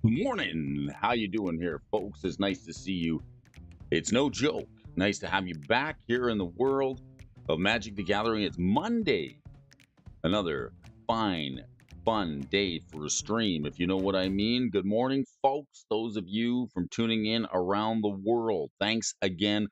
Morning. How you doing here, folks? It's nice to see you. It's no joke. Nice to have you back here in the world of Magic the Gathering. It's Monday. Another fine, fun day for a stream, if you know what I mean. Good morning, folks. Those of you from tuning in around the world. Thanks again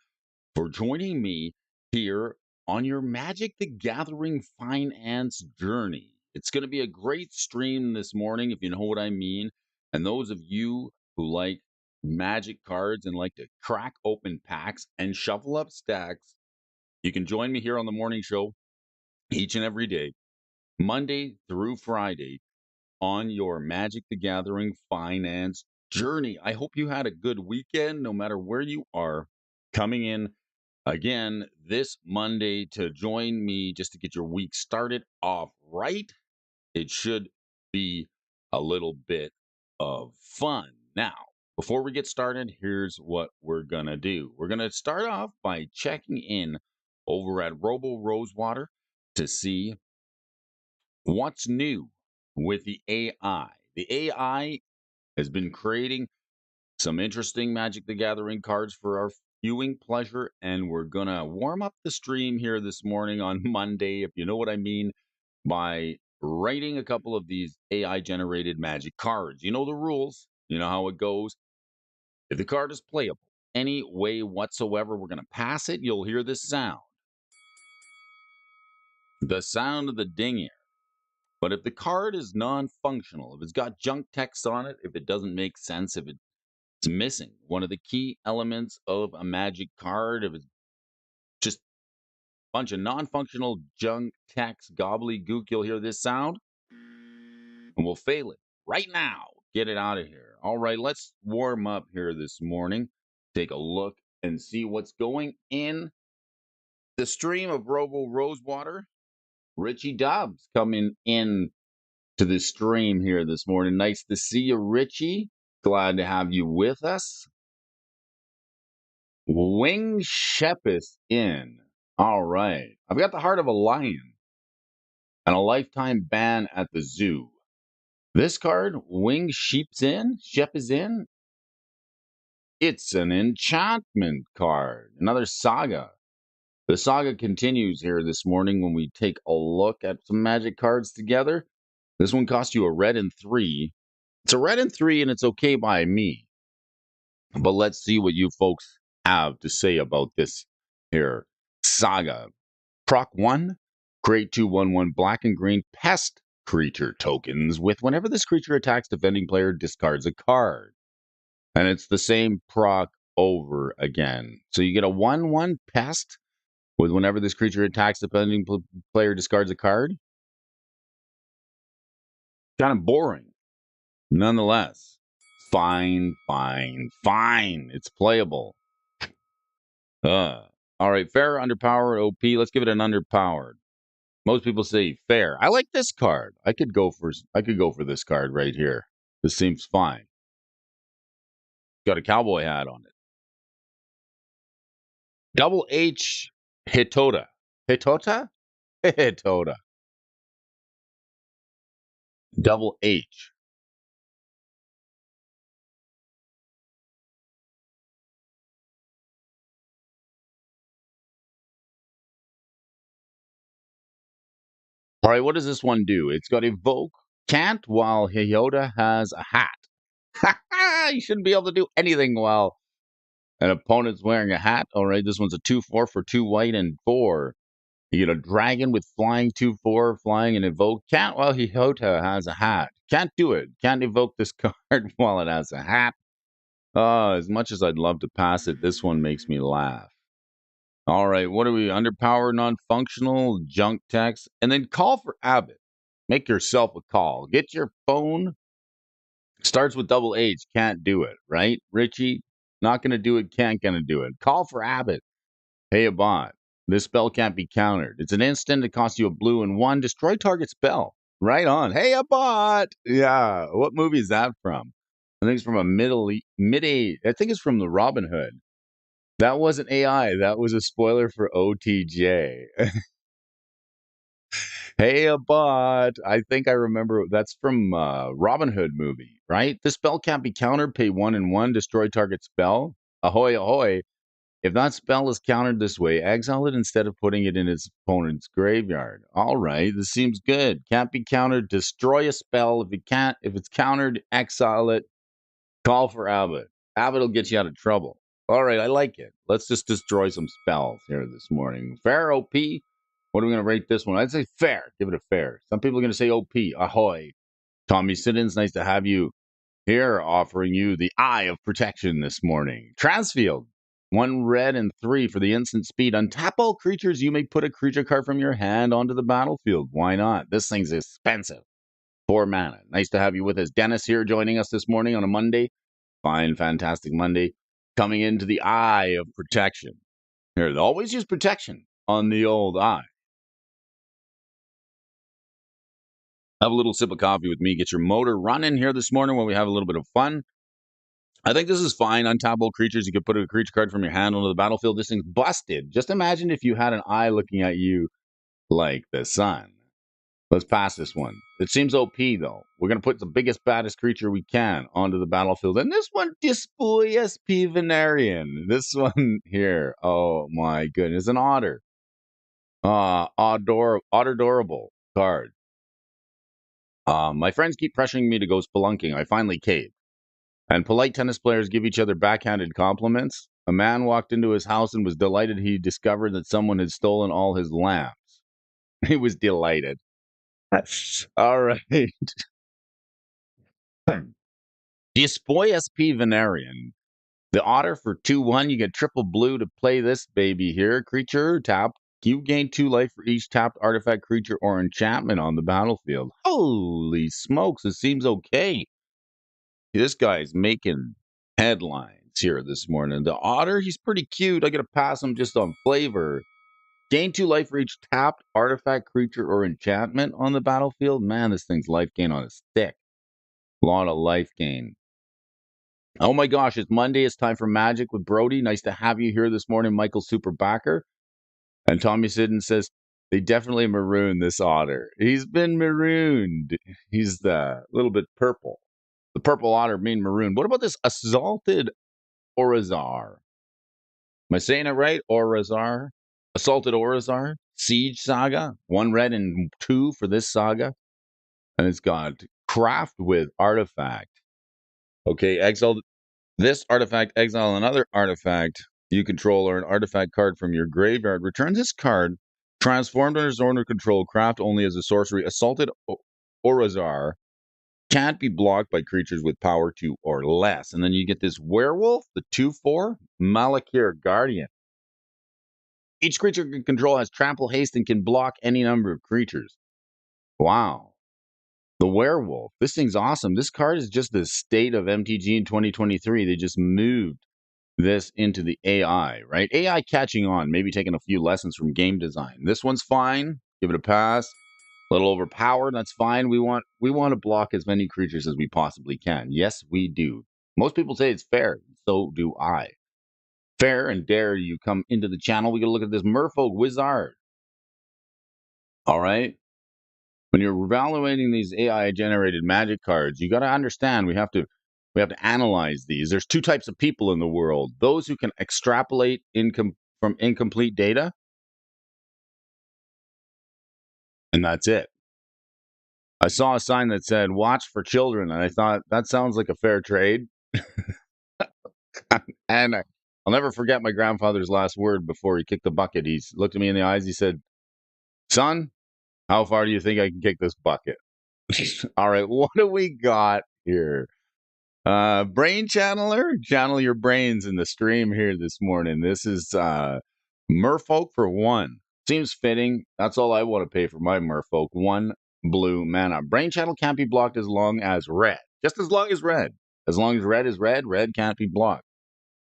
for joining me here on your Magic the Gathering finance journey. It's going to be a great stream this morning, if you know what I mean. And those of you who like Magic cards and like to crack open packs and shuffle up stacks, you can join me here on the morning show each and every day, Monday through Friday, on your Magic the Gathering finance journey. I hope you had a good weekend, no matter where you are coming in again this Monday to join me just to get your week started off right. It should be a little bit of fun. Now, before we get started, here's what we're going to do. We're going to start off by checking in over at Robo Rosewater to see what's new with the AI. The AI has been creating some interesting Magic the Gathering cards for our viewing pleasure, and we're going to warm up the stream here this morning on Monday, if you know what I mean, by writing a couple of these AI generated Magic cards. You know the rules, you know how it goes. If the card is playable any way whatsoever, we're going to pass it. You'll hear this sound, the sound of the ding here. But if the card is non-functional, if it's got junk text on it, if it doesn't make sense, if it's missing one of the key elements of a Magic card, if it's just a bunch of non-functional junk text gobbledygook, you'll hear this sound, and we'll fail it right now. Get it out of here. All right, let's warm up here this morning. Take a look and see what's going in the stream of Robo Rosewater. Richie Dobbs coming in to the stream here this morning. Nice to see you, Richie. Glad to have you with us. Wing Shep is in. All right. I've got the heart of a lion and a lifetime ban at the zoo. This card, Wing Sheep's in. Shep is in. It's an enchantment card. Another saga. The saga continues here this morning when we take a look at some Magic cards together. This one cost you a red and 3. It's a red and 3, and it's okay by me. But let's see what you folks have to say about this here saga. Proc 1, create 2/1/1 black and green pest creature tokens with whenever this creature attacks defending player, discards a card. And it's the same proc over again. So you get a 1/1 pest with whenever this creature attacks defending player, discards a card. Kind of boring. Nonetheless, fine. It's playable. All right, fair, underpowered, OP. Let's give it an underpowered. Most people say fair. I like this card. I could go for this card right here. This seems fine. Got a cowboy hat on it. Double H Hitota. Hitota? Hitota. Double H. All right, what does this one do? It's got evoke, can't while Hitota has a hat. You shouldn't be able to do anything while an opponent's wearing a hat. All right, this one's a 2/4 for 2 white and 4. You get a dragon with flying 2/4, flying and evoke. Can't while Hitota has a hat. Can't do it. Can't evoke this card while it has a hat. As much as I'd love to pass it, this one makes me laugh. All right, what are we? Underpowered, non-functional, junk text, and then call for Abbott. Make yourself a call. Get your phone. Starts with double H. Can't do it, right? Richie, not going to do it. Can't going to do it. Call for Abbott. Hey, a bot. This spell can't be countered. It's an instant. It costs you a blue and 1. Destroy target spell. Right on. Hey, a bot. Yeah. What movie is that from? I think it's from a mid-age. I think it's from the Robin Hood. That wasn't AI. That was a spoiler for OTJ. Hey, a bot. I think I remember that's from Robin Hood movie, right? This spell can't be countered. Pay 1 and 1, destroy target spell. Ahoy, ahoy. If that spell is countered this way, exile it instead of putting it in its opponent's graveyard. All right, this seems good. Can't be countered. Destroy a spell. If it's countered, exile it. Call for Abbott. Abbott will get you out of trouble. All right, I like it. Let's just destroy some spells here this morning. Fair OP. What are we going to rate this one? I'd say fair. Give it a fair. Some people are going to say OP. Ahoy. Tommy Siddons, nice to have you here, offering you the Eye of Protection this morning. Transfield. 1 red and 3 for the instant speed. Untap all creatures. You may put a creature card from your hand onto the battlefield. Why not? This thing's expensive. 4 mana. Nice to have you with us. Dennis here joining us this morning on a Monday. Fine, fantastic Monday. Coming into the Eye of Protection. Here, they always use protection on the old eye. Have a little sip of coffee with me. Get your motor running here this morning while we have a little bit of fun. I think this is fine. Untapable creatures. You could put a creature card from your hand onto the battlefield. This thing's busted. Just imagine if you had an eye looking at you like the sun. Let's pass this one. It seems OP, though. We're going to put the biggest, baddest creature we can onto the battlefield. And this one, Display SP Venerian. This one here. Oh, my goodness. An otter. Adorable card. My friends keep pressuring me to go spelunking. I finally caved. And polite tennis players give each other backhanded compliments. A man walked into his house and was delighted he discovered that someone had stolen all his lamps. He was delighted. All right. Dispoy SP Venerian. The otter for 2-1. You get triple blue to play this baby here. Creature, tap. You gain 2 life for each tapped artifact, creature, or enchantment on the battlefield. Holy smokes, it seems okay. This guy's making headlines here this morning. The otter, he's pretty cute. I got to pass him just on flavor. Gain 2 life for each tapped artifact, creature, or enchantment on the battlefield. Man, this thing's life gain on a stick. A lot of life gain. Oh my gosh, it's Monday. It's time for Magic with Brody. Nice to have you here this morning, Michael Superbacker. And Tommy Sidden says, they definitely marooned this otter. He's been marooned. He's a little bit purple. The purple otter being maroon. What about this assaulted Orazar? Am I saying it right? Orazar? Assaulted Orazar? Siege Saga? 1 red and 2 for this saga. And it's got craft with artifact. Okay, exile this artifact, exile another artifact you control or an artifact card from your graveyard. Return this card transformed under zone or control, craft only as a sorcery. Assaulted Orazar can't be blocked by creatures with power 2 or less. And then you get this werewolf, the 2/4, Malakir Guardian. Each creature you control has trample, haste, and can block any number of creatures. Wow. The werewolf. This thing's awesome. This card is just the state of MTG in 2023. They just moved this into the AI, right? AI catching on, maybe taking a few lessons from game design. This one's fine. Give it a pass. A little overpowered. That's fine. We want to block as many creatures as we possibly can. Yes, we do. Most people say it's fair. So do I. Fair and dare you come into the channel. We got to look at this Merfolk Wizard. All right. When you're evaluating these AI generated magic cards, you got to understand we have to analyze these. There's 2 types of people in the world: those who can extrapolate from incomplete data, and that's it. I saw a sign that said "Watch for children," and I thought that sounds like a fair trade. And I'll never forget my grandfather's last word before he kicked the bucket. He looked at me in the eyes. He said, "Son, how far do you think I can kick this bucket?" All right, what do we got here? Brain channeler, channel your brains in the stream here this morning. This is Merfolk for 1. Seems fitting. That's all I want to pay for my Merfolk. 1 blue mana. Brain channel can't be blocked as long as red. Just as long as red. As long as red is red, red can't be blocked.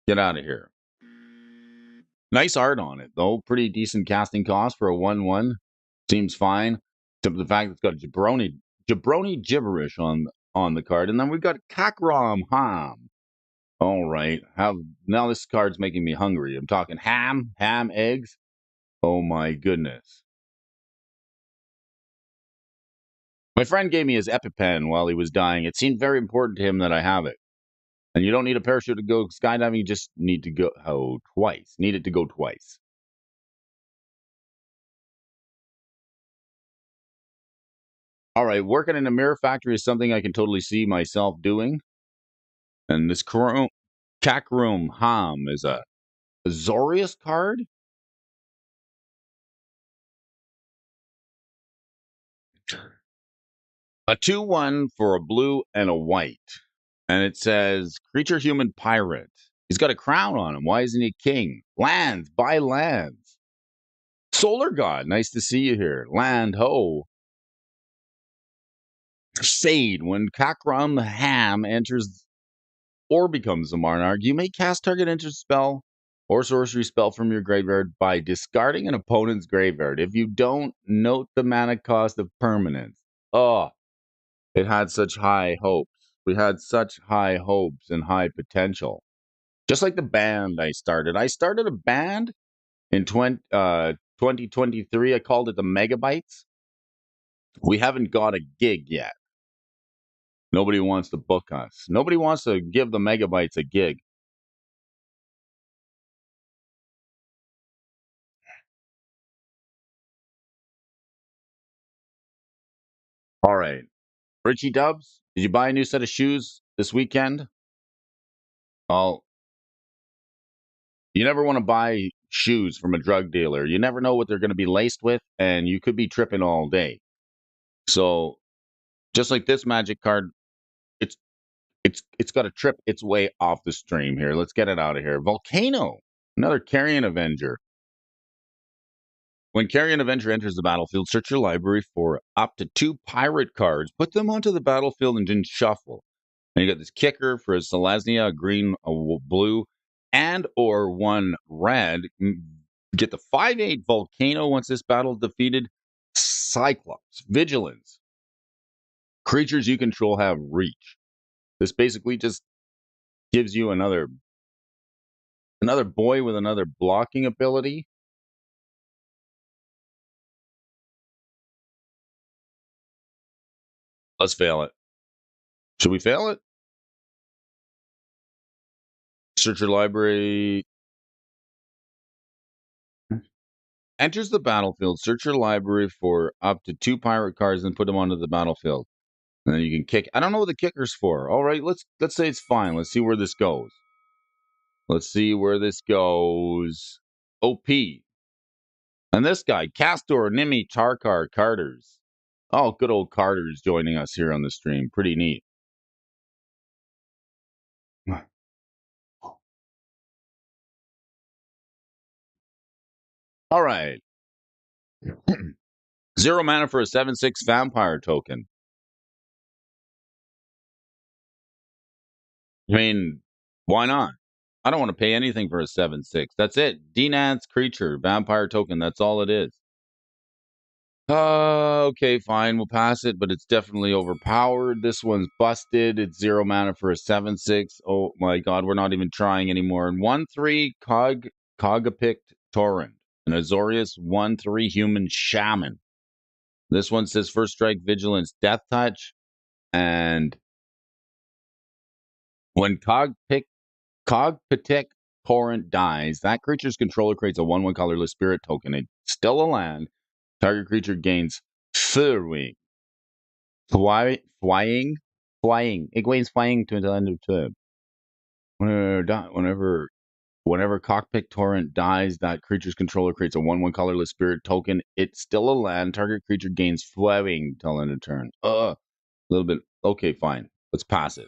Get out of here. Nice art on it, though. Pretty decent casting cost for a 1/1. Seems fine. Except for the fact it's got jabroni gibberish on the card. And then we've got Kakram Ham. All right. Now this card's making me hungry. I'm talking ham, eggs. Oh my goodness. My friend gave me his EpiPen while he was dying. It seemed very important to him that I have it. And you don't need a parachute to go skydiving. You just need to go twice. Need it to go twice. All right, working in a mirror factory is something I can totally see myself doing. And this Kakrum Ham is a Azorius card. A 2/1 for a blue and a white. And it says creature human pirate. He's got a crown on him. Why isn't he king? Lands, buy lands. Solar God, nice to see you here. Land ho. Shade, when Kakram Ham enters or becomes a monarch, you may cast target enter spell or sorcery spell from your graveyard by discarding an opponent's graveyard. If you don't, note the mana cost of permanence. Oh, it had such high hopes. We had such high hopes and high potential. Just like the band I started. I started a band in 2023. I called it the Megabytes. We haven't got a gig yet. Nobody wants to book us. Nobody wants to give the Megabytes a gig. All right. Richie Dubs, did you buy a new set of shoes this weekend? Oh, you never want to buy shoes from a drug dealer. You never know what they're going to be laced with, and you could be tripping all day. So, just like this magic card, it's it's got to trip its way off the stream here. Let's get it out of here. Volcano, another Carrion Avenger. When Carrion Avenger enters the battlefield, search your library for up to 2 pirate cards, put them onto the battlefield, and then shuffle. And you got this kicker for a Selesnya, a green, a blue, and or 1 red. Get the 5/8 Volcano once this battle is defeated. Cyclops, Vigilance. Creatures you control have reach. This basically just gives you another boy with another blocking ability. Let's fail it. Should we fail it? Search your library. Enters the battlefield. Search your library for up to 2 pirate cards and put them onto the battlefield. And then you can kick. I don't know what the kicker's for. All right, let's say it's fine. Let's see where this goes. Let's see where this goes. OP. And this guy, Castor Nimi Tarkar Carters. Oh, good old Carters joining us here on the stream. Pretty neat. All right. 0 mana for a 7/6 vampire token. I mean, why not? I don't want to pay anything for a 7/6. That's it. Denance creature, vampire token. That's all it is. Okay, fine. We'll pass it, but it's definitely overpowered. This one's busted. It's 0 mana for a 7/6. Oh my god, we're not even trying anymore. And 1/3 Cogapict Torrent. An Azorius 1/3 human shaman. This one says first strike, vigilance, death touch. And when Cogpitic Torrent dies, that creature's controller creates a 1/1 colorless spirit token. It's still a land. Target creature gains Furwing. Flying. It gains flying to the end of turn. Whenever Cockpit Torrent dies, that creature's controller creates a 1/1 colorless spirit token. It's still a land. Target creature gains flying till end of turn. A little bit. Okay, fine. Let's pass it.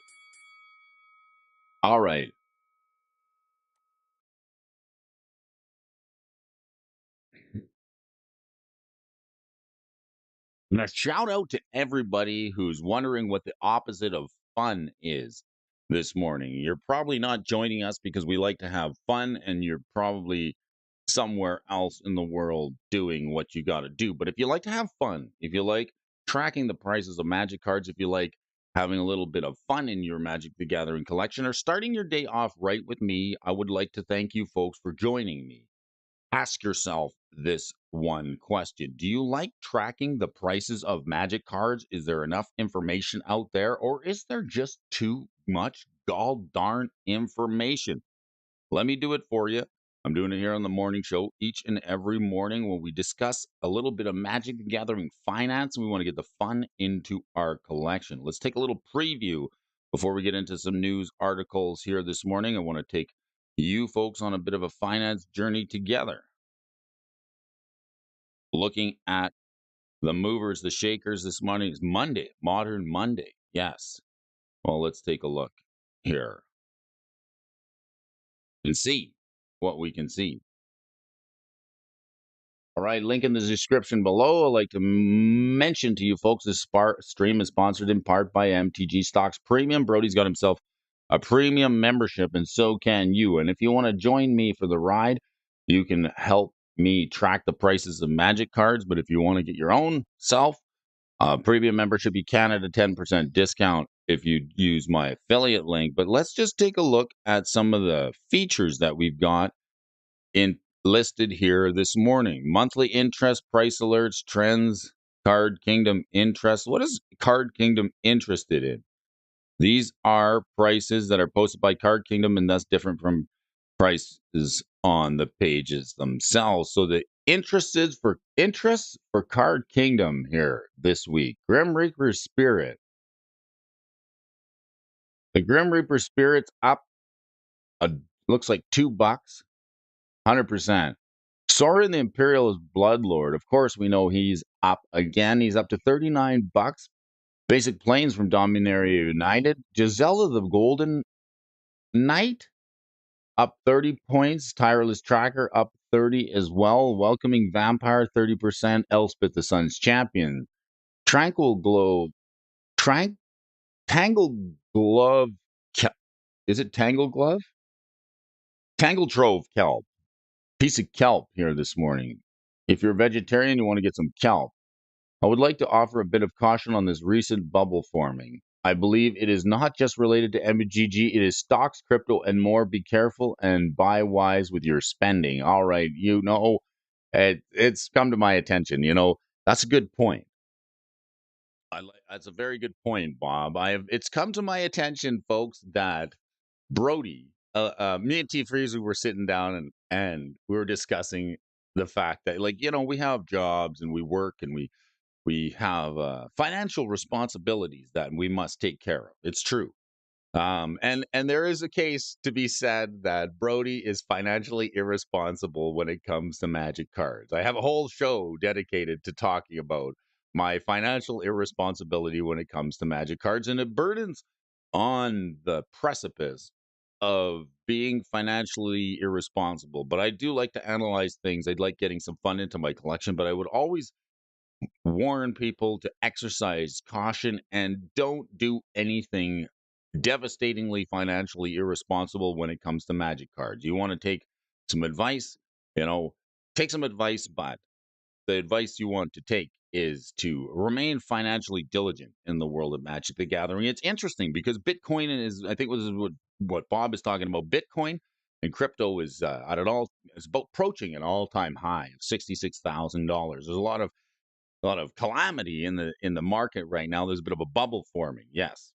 All right. And a shout out to everybody who's wondering what the opposite of fun is this morning. You're probably not joining us because we like to have fun, and you're probably somewhere else in the world doing what you got to do. But if you like to have fun, if you like tracking the prices of Magic cards, if you like having a little bit of fun in your Magic the Gathering collection, or starting your day off right with me, I would like to thank you folks for joining me. Ask yourself this one question. Do you like tracking the prices of magic cards? Is there enough information out there, or is there just too much gall darn information? Let me do it for you. I'm doing it here on the morning show each and every morning when we discuss a little bit of Magic the Gathering finance. We want to get the fun into our collection. Let's take a little preview before we get into some news articles here this morning. I want to take you folks on a bit of a finance journey together, looking at the movers, the shakers this morning. Is Monday, Modern Monday. Yes. Well, let's take a look here and see what we can see. All right, link in the description below. I'd like to mention to you folks this stream is sponsored in part by MTG Stocks Premium. Brody's got himself a premium membership, and so can you. And if you want to join me for the ride, you can help me track the prices of Magic cards. But if you want to get your own self premium membership, you can at a 10% discount if you use my affiliate link. But let's just take a look at some of the features that we've got in listed here this morning. Monthly interest, price alerts, trends, Card Kingdom interest. What is Card Kingdom interested in? These are prices that are posted by Card Kingdom and thus different from prices on the pages themselves. So the interests for Card Kingdom here this week. Grim Reaper Spirit. The Grim Reaper Spirit's up looks like $2, 100%. Sorin the Imperialist Bloodlord, of course, we know he's up again. He's up to $39. Basic Planes from Dominaria United. Gisela the Golden Knight up 30 points. Tireless Tracker up 30 as well. Welcoming Vampire 30%. Elspeth the Sun's Champion. Tranquil Glow. Tangled Glove. Is it Tangled Glove? Tangle Trove Kelp. Piece of kelp here this morning. If you're a vegetarian, you want to get some kelp. I would like to offer a bit of caution on this recent bubble forming. I believe it is not just related to MTG, it is stocks, crypto, and more. Be careful and buy wise with your spending. All right, it's come to my attention. That's a good point. That's a very good point, Bob. It's come to my attention, folks, that Brody, me and T Freezy were sitting down and we were discussing the fact that, we have jobs and we work and we have financial responsibilities that we must take care of. It's true. And there is a case to be said that Brody is financially irresponsible when it comes to Magic cards. I have a whole show dedicated to talking about my financial irresponsibility when it comes to Magic cards, and it burdens on the precipice of being financially irresponsible. But I do like to analyze things. I'd like getting some fun into my collection, but I would always warn people to exercise caution and don't do anything devastatingly financially irresponsible when it comes to Magic cards. You want to take some advice, take some advice, but the advice you want to take is to remain financially diligent in the world of Magic the Gathering. It's interesting because Bitcoin is, I think, what Bob is talking about. Bitcoin and crypto is at an all, it's about approaching an all-time high of $66,000. There's a lot of calamity in the market right now. There's a bit of a bubble forming, yes.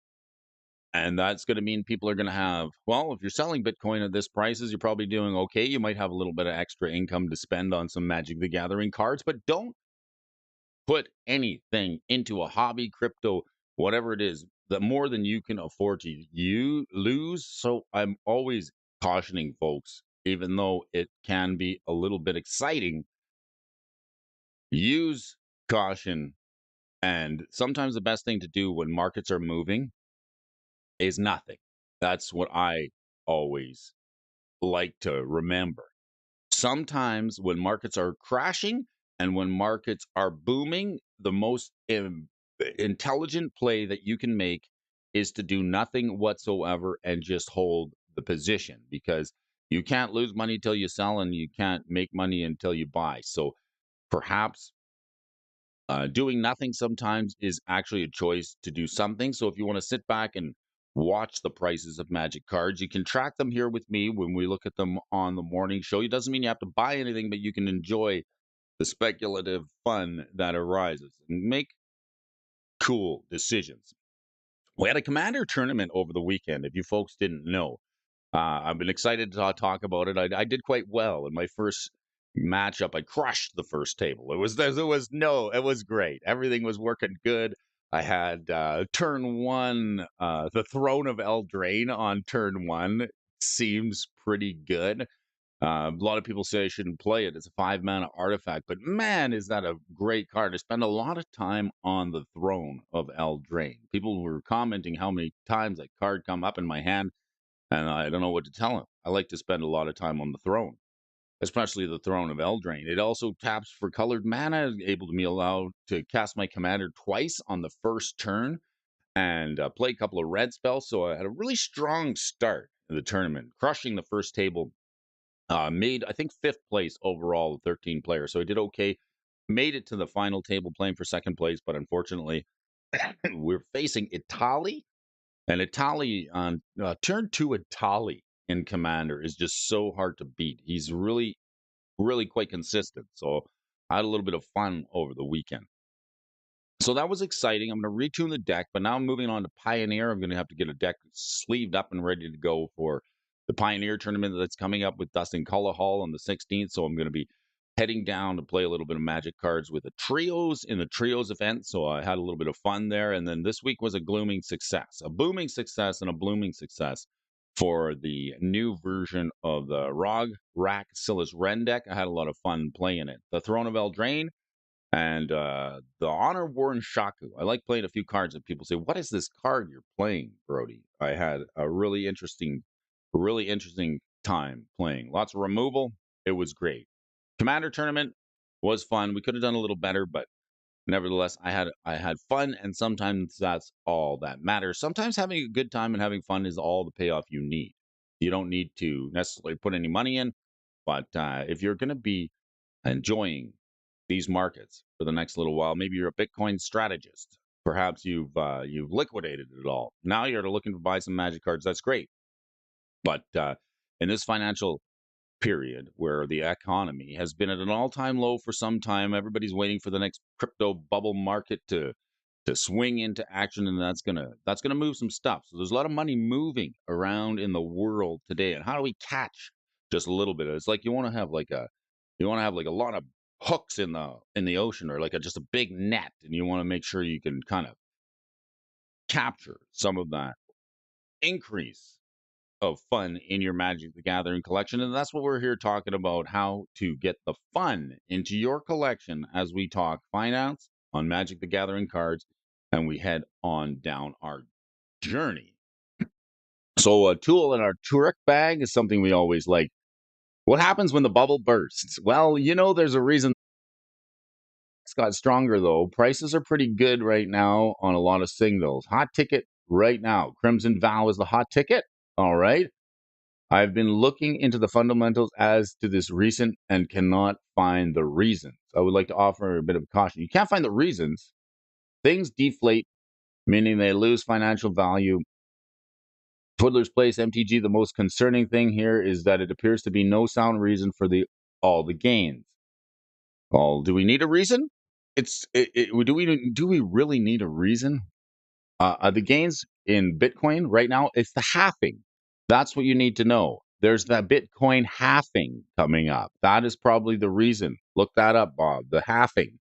And that's going to mean people are going to have, well, if you're selling Bitcoin at this prices, you're probably doing okay. You might have a little bit of extra income to spend on some Magic the Gathering cards, but don't put anything into a hobby, crypto, whatever it is, that more than you can afford to lose. So I'm always cautioning folks, even though it can be a little bit exciting, use caution. And sometimes the best thing to do when markets are moving is nothing. That's what I always like to remember. Sometimes when markets are crashing and when markets are booming, the most intelligent play that you can make is to do nothing whatsoever and just hold the position, because you can't lose money till you sell and you can't make money until you buy. So perhaps doing nothing sometimes is actually a choice to do something. So if you want to sit back and watch the prices of Magic cards. You can track them here with me when we look at them on the morning show. It doesn't mean you have to buy anything, but you can enjoy the speculative fun that arises and make cool decisions. We had a Commander tournament over the weekend, if you folks didn't know. I've been excited to talk about it. I did quite well in my first matchup. I crushed the first table. It was great. Everything was working good. I had turn one, the Throne of Eldraine on turn one. Seems pretty good. A lot of people say I shouldn't play it. It's a 5-mana artifact, but man, is that a great card. I spend a lot of time on the Throne of Eldraine. People were commenting how many times that card come up in my hand, and I don't know what to tell them. I like to spend a lot of time on the throne, especially the Throne of Eldraine. It also taps for colored mana, able to be allowed to cast my commander twice on the first turn and play a couple of red spells. So I had a really strong start in the tournament, crushing the first table. Made, I think, 5th place overall of 13 players. So I did okay. Made it to the final table playing for 2nd place, but unfortunately, we're facing Italy. And Italy on turn 2, Italy in Commander is just so hard to beat. He's really, really quite consistent. So I had a little bit of fun over the weekend. So that was exciting. I'm going to retune the deck, but now I'm moving on to Pioneer. I'm going to have to get a deck sleeved up and ready to go for the Pioneer tournament that's coming up with Dustin Cullahall on the 16th. So I'm going to be heading down to play a little bit of Magic cards with the trios in the trios event. So I had a little bit of fun there. And then this week was a booming success and a blooming success for the new version of the Rog Rack Silas Ren deck. I had a lot of fun playing it. The Throne of Eldraine and the Honor Warren Shaku. I like playing a few cards that people say, "What is this card you're playing, Brody?" I had a really interesting time playing. Lots of removal. It was great. Commander tournament was fun. We could have done a little better, but nevertheless, I had fun, and sometimes that's all that matters. Sometimes having a good time and having fun is all the payoff you need. You don't need to necessarily put any money in, but if you're going to be enjoying these markets for the next little while. Maybe you're a Bitcoin strategist. Perhaps you've liquidated it all. Now you're looking to buy some Magic cards. That's great. But in this financial period where the economy has been at an all-time low for some time, everybody's waiting for the next crypto bubble market to swing into action, and that's gonna move some stuff. So there's a lot of money moving around in the world today. And how do we catch just a little bit? It's like you want to have like a lot of hooks in the ocean, or like just a big net, and you want to make sure you can kind of capture some of that increase of fun in your Magic the Gathering collection. And that's what we're here talking about, how to get the fun into your collection as we talk finance on Magic the Gathering cards and we head on down our journey. So a tool in our trick bag is something we always like. What happens when the bubble bursts? Well, there's a reason it's got stronger, though. Prices are pretty good right now on a lot of singles. Hot ticket right now. Crimson Vow is the hot ticket. All right. I've been looking into the fundamentals as to this recent and cannot find the reasons. I would like to offer a bit of caution. You can't find the reasons. Things deflate, meaning they lose financial value. Twiddler's Place, MTG, the most concerning thing here is that it appears to be no sound reason for all the gains. Well, do we need a reason? Do we really need a reason? The gains in Bitcoin right now, it's the halving. That's what you need to know. There's that Bitcoin halving coming up. That is probably the reason. Look that up, Bob. The halving,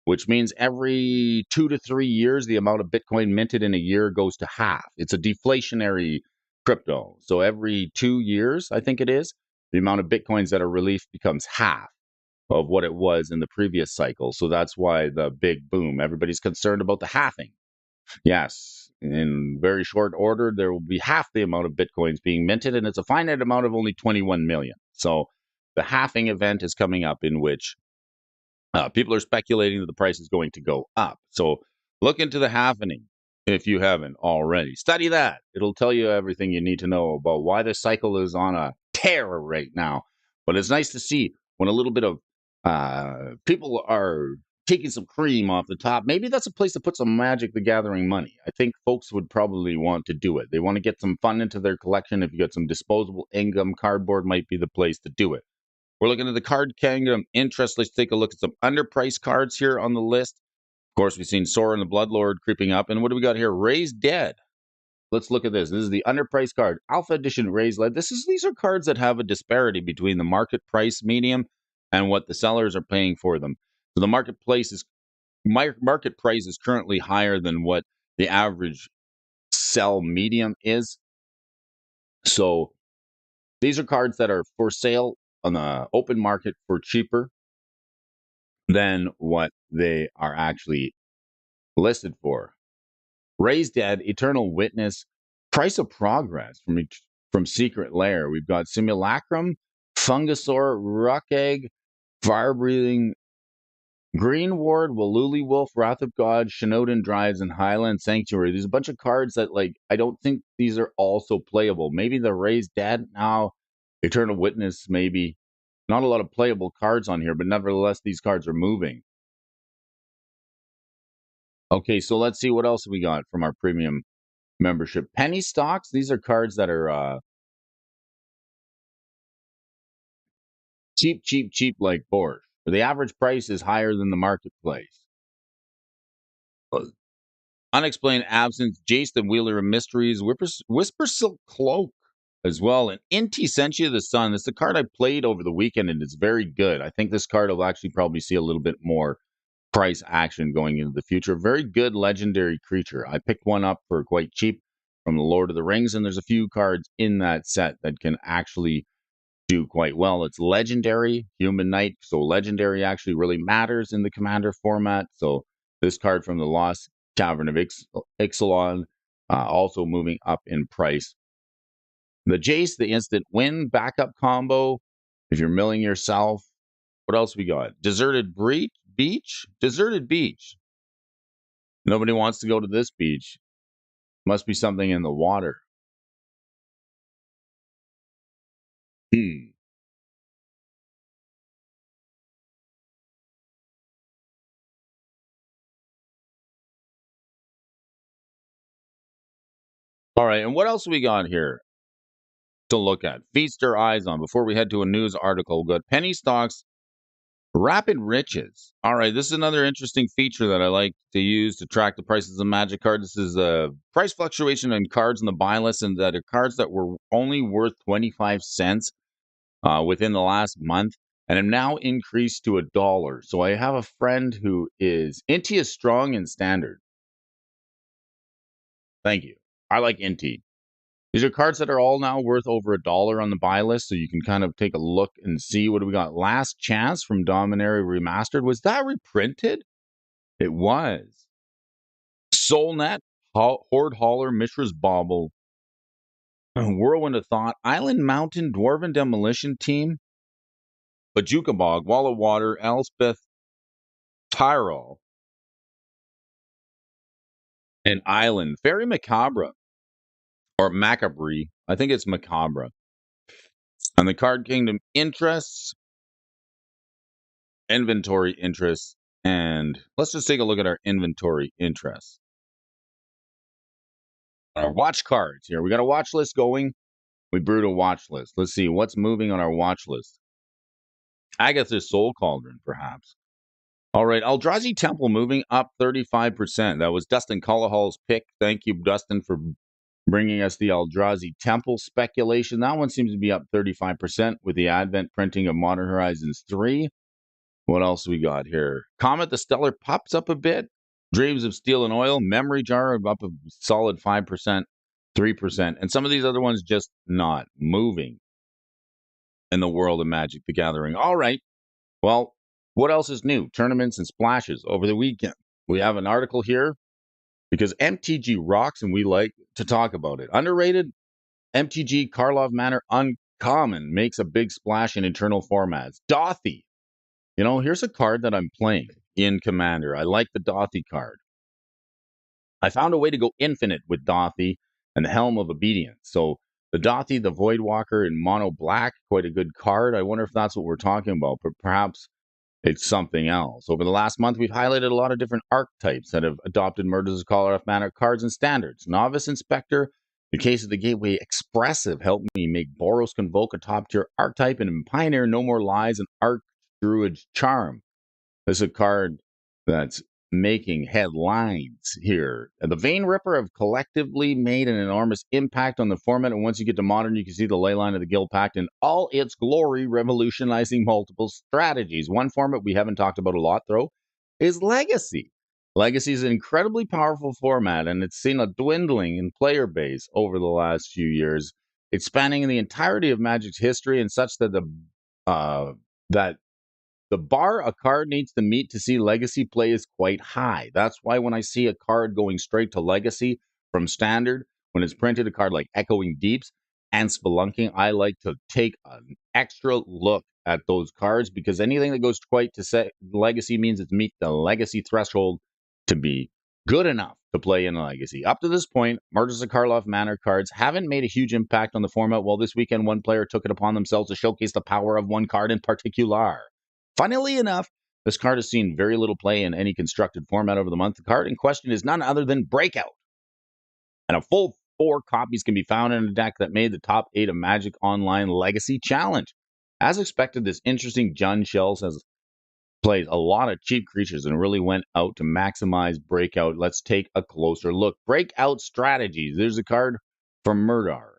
which means every 2 to 3 years, the amount of Bitcoin minted in a year goes to half. It's a deflationary crypto. So every 2 years, I think it is, the amount of Bitcoins that are released becomes half of what it was in the previous cycle. So that's why the big boom. Everybody's concerned about the halving. Yes, in very short order, there will be half the amount of Bitcoins being minted, and it's a finite amount of only 21 million. So the halving event is coming up in which people are speculating that the price is going to go up. So look into the halving if you haven't already. Study that. It'll tell you everything you need to know about why the cycle is on a tear right now. But it's nice to see when a little bit of people are taking some cream off the top. Maybe that's a place to put some Magic the Gathering money. I think folks would probably want to do it. They want to get some fun into their collection. If you got some disposable income, cardboard might be the place to do it. We're looking at the card kingdom interest. Let's take a look at some underpriced cards here on the list. Of course, we've seen Sora and the Bloodlord creeping up. And what do we got here? Raised Dead. Let's look at this. This is the underpriced card. Alpha Edition Raised Dead. These are cards that have a disparity between the market price medium and what the sellers are paying for them. So the market price is currently higher than what the average sell medium is. So these are cards that are for sale on the open market for cheaper than what they are actually listed for. Raised Dead, Eternal Witness, Price of Progress from Secret Lair. We've got Simulacrum, Fungusaur, Ruck Egg, Fire Breathing, Green Ward, Waluli Wolf, Wrath of God, Shinoden Drives, and Highland Sanctuary. There's a bunch of cards that, I don't think these are also playable. Maybe the Raised Dead now, Eternal Witness, maybe. Not a lot of playable cards on here, but nevertheless, these cards are moving. Okay, so let's see what else we got from our premium membership. Penny stocks. These are cards that are cheap like Borscht. The average price is higher than the marketplace. Unexplained Absence, Jace the Wheeler of Mysteries, Whisper Silk Cloak as well. And Inti Sentia the Sun. It's the card I played over the weekend, and it's very good. I think this card will actually probably see a little bit more price action going into the future. Very good legendary creature. I picked one up for quite cheap from the Lord of the Rings, and there's a few cards in that set that can actually do quite well. It's legendary, Human Knight, so legendary actually really matters in the Commander format. So this card from the Lost Cavern of Ixalan, also moving up in price. The Jace, the instant win backup combo. If you're milling yourself, what else we got? Deserted Beach? Deserted Beach. Nobody wants to go to this beach. Must be something in the water. All right, and what else we got here to look at? Feast our eyes on before we head to a news article. We've got penny stocks, rapid riches. All right, this is another interesting feature that I like to use to track the prices of Magic cards. This is a price fluctuation in cards in the buy list, and that are cards that were only worth 25 cents within the last month, and have now increased to $1. So I have a friend who is Inti is strong in standard. Thank you. I like Inti. These are cards that are all now worth over $1 on the buy list, so you can kind of take a look and see what do we got. Last Chance from Dominaria Remastered. Was that reprinted? It was. Soulnet, Horde Hauler, Mishra's Bauble, Whirlwind of Thought, Island Mountain, Dwarven Demolition Team, Bajuka Bog, Wall of Water, Elspeth, Tyrol, and Island. Fairy Macabre, or Macabre. I think it's Macabre. And the Card Kingdom interests, inventory interests, and let's just take a look at our inventory interests. Our watch cards here. We got a watch list going. We brewed a watch list. Let's see what's moving on our watch list. Agatha's Soul Cauldron, perhaps. All right, Eldrazi Temple moving up 35%. That was Dustin Cullahall's pick. Thank you, Dustin, for bringing us the Eldrazi Temple speculation. That one seems to be up 35% with the advent printing of Modern Horizons 3. What else we got here? Comet the Stellar pops up a bit. Dreams of Steel and Oil, Memory Jar up a solid 5%, 3%. And some of these other ones just not moving in the world of Magic the Gathering. All right. Well, what else is new? Tournaments and splashes over the weekend. We have an article here because MTG rocks and we like to talk about it. Underrated, MTG Karlov Manor Uncommon makes a big splash in internal formats. Dothy. You know, here's a card that I'm playing in Commander. I like the Dothy card. I found a way to go infinite with Dothy and the Helm of Obedience. So the Dothy, the Voidwalker in mono black, quite a good card. I wonder if that's what we're talking about, but perhaps It's something else. Over the last month, we've highlighted a lot of different archetypes that have adopted Murders of Call Off Manor cards and standards. Novice Inspector, the Case of the Gateway Expressive helped me make Boros Convoke a top tier archetype, and in Pioneer, No More Lies and Arch Druid's Charm. This is a card that's making headlines here. And the Vein Ripper have collectively made an enormous impact on the format. And once you get to Modern, you can see the ley line of the Guild Pact in all its glory, revolutionizing multiple strategies. One format we haven't talked about a lot, though, is Legacy. Legacy is an incredibly powerful format, and it's seen a dwindling in player base over the last few years. It's spanning the entirety of Magic's history, and such that that the bar a card needs to meet to see Legacy play is quite high. That's why when I see a card going straight to Legacy from Standard, when it's printed, a card like Echoing Deeps and Spelunking, I like to take an extra look at those cards, because anything that goes quite to Legacy means it's meet the Legacy threshold to be good enough to play in Legacy. Up to this point, Murders of Karlov Manor cards haven't made a huge impact on the format. Well, this weekend, one player took it upon themselves to showcase the power of one card in particular. Funnily enough, this card has seen very little play in any constructed format over the month. The card in question is none other than Breakout. And a full 4 copies can be found in a deck that made the top 8 of Magic Online Legacy Challenge. As expected, this interesting Jund Shells has played a lot of cheap creatures and really went out to maximize Breakout. Let's take a closer look. Breakout Strategies. There's a card from Murdars.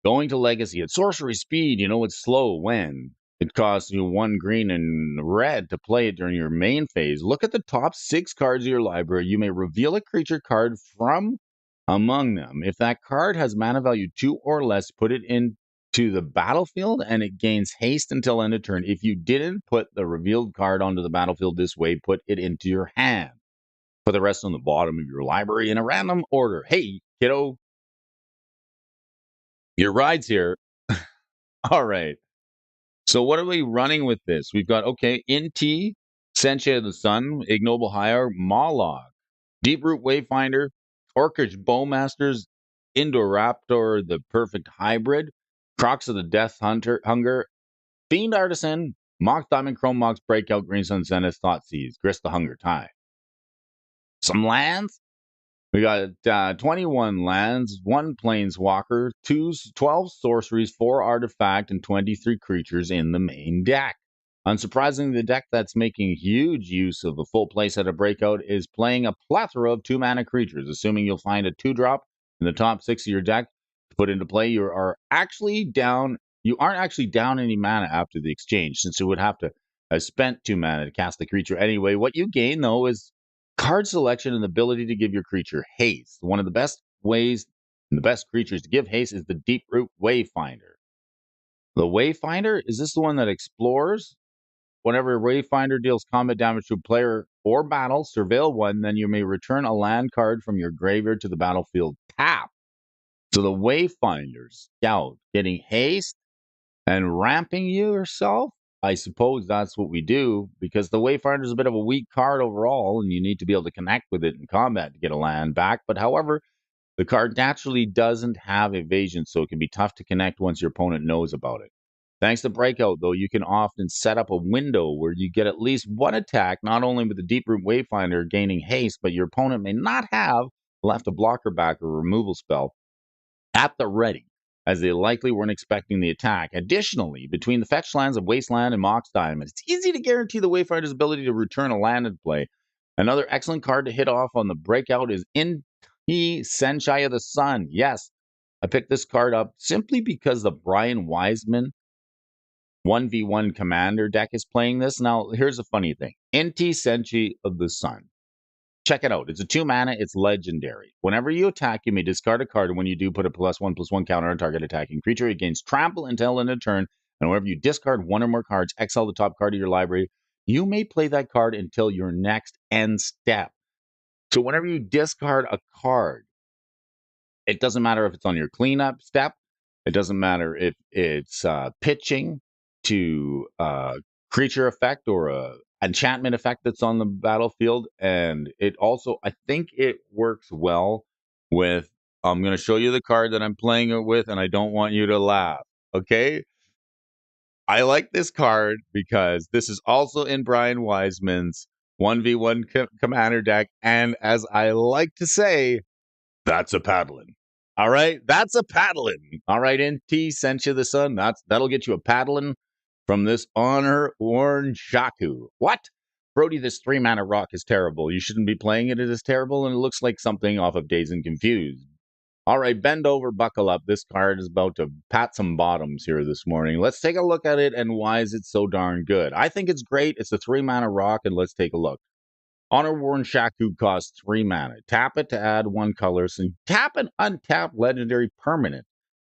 Going to Legacy at sorcery speed, it's slow when it costs you 1 green and red to play it during your main phase. Look at the top 6 cards of your library. You may reveal a creature card from among them. If that card has mana value 2 or less, put it into the battlefield and it gains haste until end of turn. If you didn't put the revealed card onto the battlefield this way, put it into your hand. Put the rest on the bottom of your library in a random order. Hey, kiddo, your ride's here. All right. So what are we running with this? We've got, Inti, Senche of the Sun, Ignoble Hire, Mawlog, Deeproot Wayfinder, Orcish Bowmasters, Indoraptor, the Perfect Hybrid, Crocs of the Death Hunger, Fiend Artisan, Mox Diamond, Chrome Mox, Breakout, Green Sun, Zenith, Thoughtseize, Grist the Hunger Tie. Some lands. We got 21 lands, 1 planeswalker, 12 sorceries, 4 artifact, and 23 creatures in the main deck. Unsurprisingly, the deck that's making huge use of a full playset of Breakout is playing a plethora of 2-mana creatures. Assuming you'll find a 2-drop in the top 6 of your deck to put into play, you aren't actually down any mana after the exchange, since you would have to have spent 2 mana to cast the creature anyway. What you gain, though, is card selection and the ability to give your creature haste. One of the best ways and the best creatures to give haste is the Deeproot Wayfinder. The Wayfinder, is this the one that explores? Whenever a Wayfinder deals combat damage to a player or battle, surveil one, then you may return a land card from your graveyard to the battlefield tap. So the Wayfinder Scout, getting haste and ramping yourself. I suppose that's what we do, because the Wayfinder is a bit of a weak card overall, and you need to be able to connect with it in combat to get a land back. But however, the card naturally doesn't have evasion, so it can be tough to connect once your opponent knows about it. Thanks to Breakout, though, you can often set up a window where you get at least 1 attack, not only with the Deeproot Wayfinder gaining haste, but your opponent may not have left a blocker back or removal spell at the ready, as they likely weren't expecting the attack. Additionally, between the fetch lands of Wasteland and Mox Diamond, it's easy to guarantee the Wayfinder's ability to return a land in play. Another excellent card to hit off on the Breakout is Inti Senchai of the Sun. Yes, I picked this card up simply because the Brian Wiseman 1v1 Commander deck is playing this. Now, here's a funny thing. Inti Senchai of the Sun. Check it out. It's a 2-mana. It's legendary. Whenever you attack, you may discard a card, and when you do, put a +1/+1 counter on target attacking creature. It gains trample until end of turn, and whenever you discard 1 or more cards, exile the top card of your library. You may play that card until your next end step. So whenever you discard a card, it doesn't matter if it's on your cleanup step. It doesn't matter if it's pitching to creature effect or a enchantment effect that's on the battlefield. And it also, I think it works well with, I'm going to show you the card that I'm playing it with, and I don't want you to laugh. Okay. I like this card because this is also in Brian Wiseman's 1v1 commander deck. And as I like to say, that's a paddling. All right. That's a paddling. All right. NT sent you the sun. That'll get you a paddling from this honor worn Shaku. What? Brody, this 3-mana rock is terrible. You shouldn't be playing it. It is terrible, and it looks like something off of Dazed and Confused. All right, bend over, buckle up. This card is about to pat some bottoms here this morning. Let's take a look at it and why is it so darn good. I think it's great. It's a 3-mana rock, and let's take a look. Honor Worn Shaku costs 3 mana. Tap it to add 1 color, so tap an untapped legendary permanent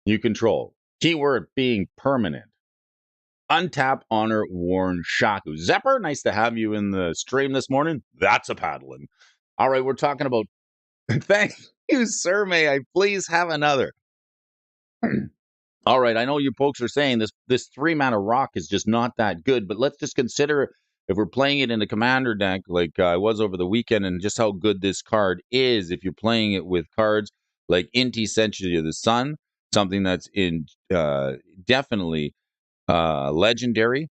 you control. Keyword being permanent. Untap Honor Worn Shaku. Zepper, nice to have you in the stream this morning. That's a paddling. All right, we're talking about. Thank you, sir. May I please have another? All right, I know you folks are saying this 3-mana rock is just not that good, but let's just consider if we're playing it in a commander deck like I was over the weekend, and just how good this card is. If you're playing it with cards like Inti Century of the Sun, something that's in definitely legendary.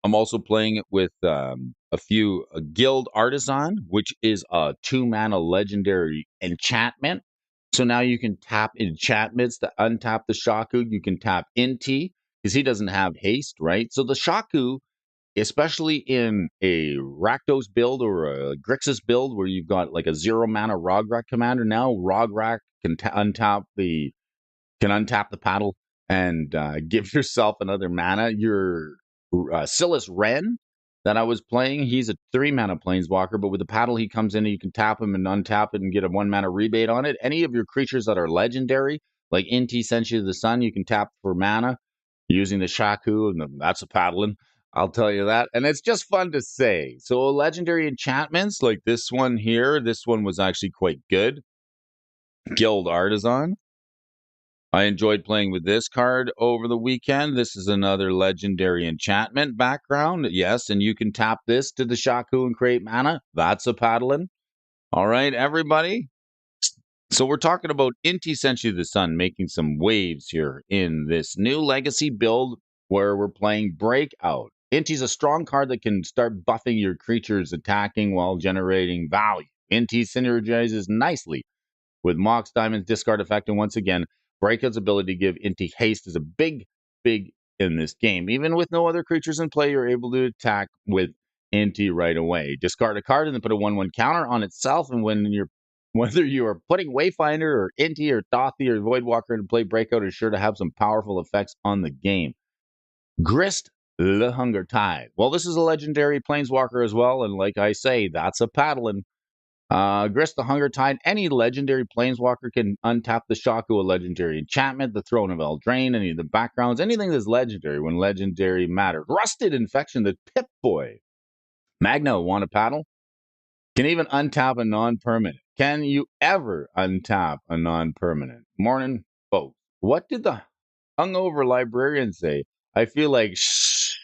I'm also playing it with a few Guild Artisan, which is a 2-mana legendary enchantment. So now you can tap enchantments to untap the Shaku. You can tap Inti because he doesn't have haste, right? So the Shaku, especially in a Rakdos build or a Grixis build where you've got like a 0-mana Rograk commander, now Rograk can untap the paddle and give yourself another mana. Your Silas Ren that I was playing, he's a 3-mana planeswalker, but with the paddle he comes in and you can tap him and untap it and get a 1-mana rebate on it. Any of your creatures that are legendary, like Inti sent you the Sun, you can tap for mana using the Shaku, and that's a paddling. I'll tell you that. And it's just fun to say. So legendary enchantments like this one here, this one was actually quite good. Guild Artisan. I enjoyed playing with this card over the weekend. This is another legendary enchantment background. Yes, and you can tap this to the Shaku and create mana. That's a paddling. All right, everybody. So we're talking about Inti Senshi the Sun making some waves here in this new legacy build where we're playing Breakout. Inti's a strong card that can start buffing your creatures attacking while generating value. Inti synergizes nicely with Mox Diamond's discard effect, and once again, Breakout's ability to give Inti haste is a big in this game. Even with no other creatures in play, you're able to attack with Inti right away. Discard a card and then put a 1/1 counter on itself, and whether you are putting Wayfinder or Inti or Thothi or Voidwalker into play, Breakout is sure to have some powerful effects on the game. Grist the Hunger Tide. Well, this is a legendary planeswalker as well, and like I say, that's a paddling. Grist the Hunger Tide. Any legendary planeswalker can untap the Shaku, a legendary enchantment, the Throne of Eldraine, any of the backgrounds, anything that's legendary when legendary matters. Rusted Infection, the Pip Boy. Magna, want to paddle? Can even untap a non-permanent. Can you ever untap a non-permanent? Morning, folks. What did the hungover librarian say? I feel like, shh.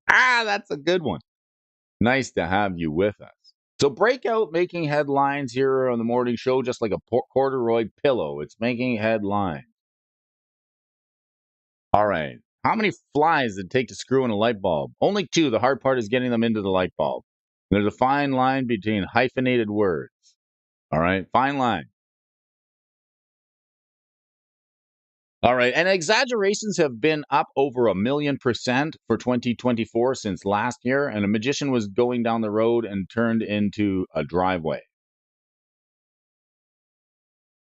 That's a good one. Nice to have you with us. So Breakout making headlines here on the morning show, just like a corduroy pillow. It's making headlines. All right. How many flies did it take to screw in a light bulb? Only 2. The hard part is getting them into the light bulb. There's a fine line between hyphenated words. All right. Fine line. All right. And exaggerations have been up over 1,000,000% for 2024 since last year. And a magician was going down the road and turned into a driveway.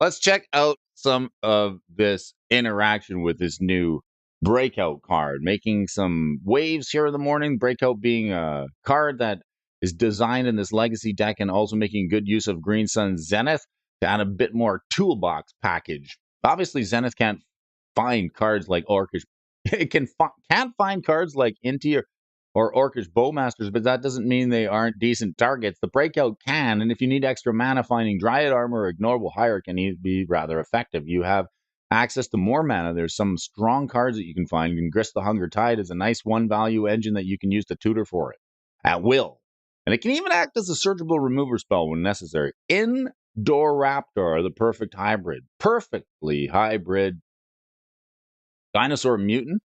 Let's check out some of this interaction with this new Breakout card, making some waves here in the morning. Breakout being a card that is designed in this legacy deck and also making good use of Green Sun Zenith to add a bit more toolbox package. Obviously, Zenith can't find cards like Orcish. It can't find cards like Inti or Orcish Bowmasters, but that doesn't mean they aren't decent targets. The Breakout can, and if you need extra mana, finding Dryad Armor or Ignorable Hire can be rather effective. You have access to more mana. There's some strong cards that you can find. And Grist the Hunger Tide is a nice 1-value engine that you can use to tutor for it at will. And it can even act as a searchable remover spell when necessary. Indoor Raptor, the perfect hybrid. Perfectly hybrid Dinosaur Mutant.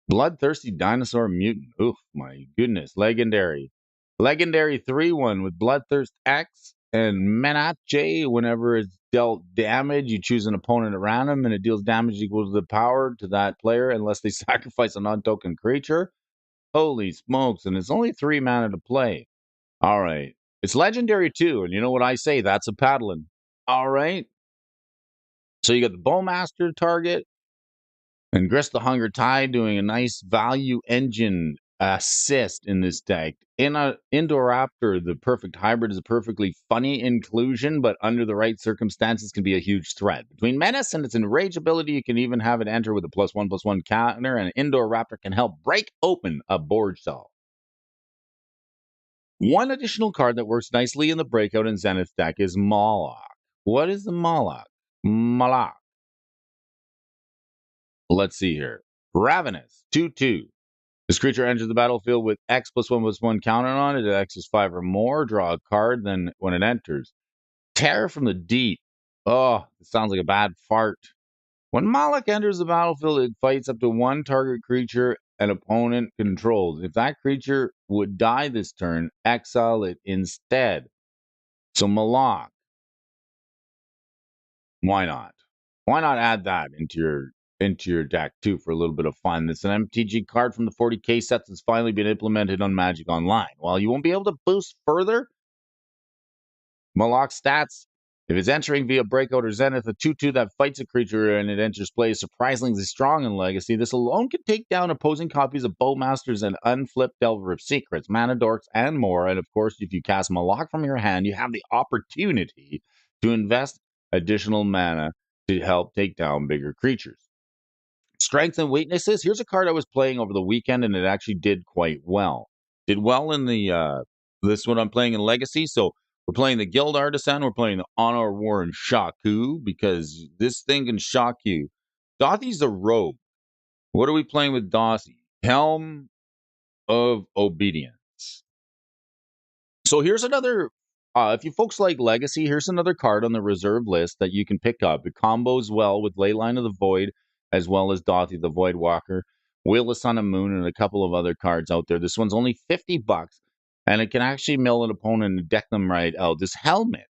Bloodthirsty Dinosaur Mutant. Oh, my goodness. Legendary. Legendary 3-1 with Bloodthirst X and Menace. Whenever it's dealt damage, you choose an opponent around him, and it deals damage equal to the power to that player unless they sacrifice a non-token creature. Holy smokes. And it's only 3 mana to play. All right. It's legendary too, and you know what I say? That's a paddling. All right. So you got the Bowmaster target and Grist the Hunger Tide doing a nice value engine assist in this deck. In a Indoraptor, the perfect hybrid is a perfectly funny inclusion, but under the right circumstances can be a huge threat. Between Menace and its Enrage ability, you can even have it enter with a +1/+1 counter, and Indoraptor can help break open a board cell. One additional card that works nicely in the Breakout and Zenith deck is Moloch. What is the Moloch? Moloch. Let's see here. Ravenous, 2/2. This creature enters the battlefield with X +1/+1 counter on it. X is 5 or more. Draw a card then when it enters. Terror from the Deep. Oh, it sounds like a bad fart. When Moloch enters the battlefield, it fights up to one target creature an opponent controls. If that creature would die this turn, exile it instead. So Moloch, why not? Why not add that into your deck too for a little bit of fun? It's an MTG card from the 40k sets that's finally been implemented on Magic Online. While you won't be able to boost further Moloch stats, if it's entering via Breakout or Zenith, a 2/2 that fights a creature and it enters play is surprisingly strong in Legacy. This alone can take down opposing copies of Bowmasters and Unflipped Delver of Secrets, Mana Dorks, and more. And of course, if you cast Moloch from your hand, you have the opportunity to invest additional mana to help take down bigger creatures. Strengths and weaknesses. Here's a card I was playing over the weekend, and it actually did quite well. Did well in the this one I'm playing in Legacy. So we're playing the Guild Artisan. We're playing the Honor War and Shaku because this thing can shock you. Dothy's a rogue. What are we playing with Dothy? Helm of Obedience. So here's another. If you folks like Legacy, here's another card on the reserve list that you can pick up. It combos well with Leyline of the Void, as well as Dothy the Void Walker, Wheel of Sun and Moon, and a couple of other cards out there. This one's only $50, and it can actually mill an opponent and deck them right out. This helmet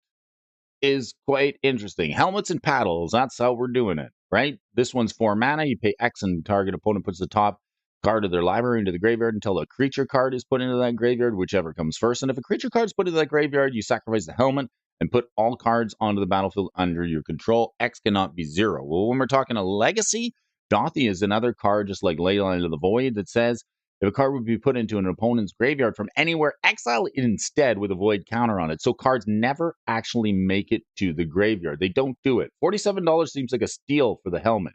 is quite interesting. Helmets and paddles, that's how we're doing it, right? This one's 4 mana. You pay X and target opponent puts the top card of their library into the graveyard until a creature card is put into that graveyard, whichever comes first. And if a creature card is put into that graveyard, you sacrifice the helmet and put all cards onto the battlefield under your control. X cannot be 0. Well, when we're talking a legacy, Dothy is another card just like Leyline of the Void that says if a card would be put into an opponent's graveyard from anywhere, exile it instead with a void counter on it. So cards never actually make it to the graveyard. They don't do it. $47 seems like a steal for the helmet.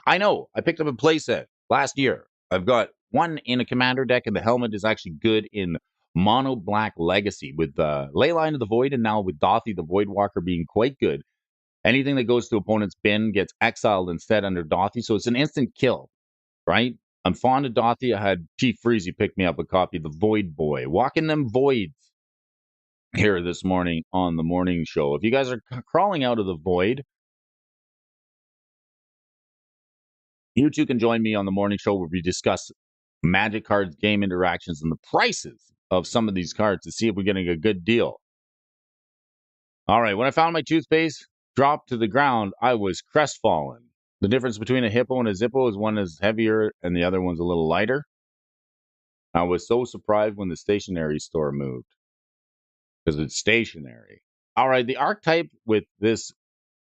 I know. I picked up a playset last year. I've got one in a commander deck, and the helmet is actually good in mono black legacy with Leyline of the Void, and now with Dothy the Void Walker being quite good. Anything that goes to opponent's bin gets exiled instead under Dothy, so it's an instant kill, right? I'm fond of Dothy. I had Chief Freezy pick me up a copy of the Void Boy. Walking them voids here this morning on the morning show. If you guys are crawling out of the void, you too can join me on the morning show where we discuss Magic cards, game interactions, and the prices of some of these cards to see if we're getting a good deal. All right, when I found my toothpaste dropped to the ground, I was crestfallen. The difference between a hippo and a zippo is one is heavier and the other one's a little lighter. I was so surprised when the stationery store moved because it's stationary. All right, the archetype with this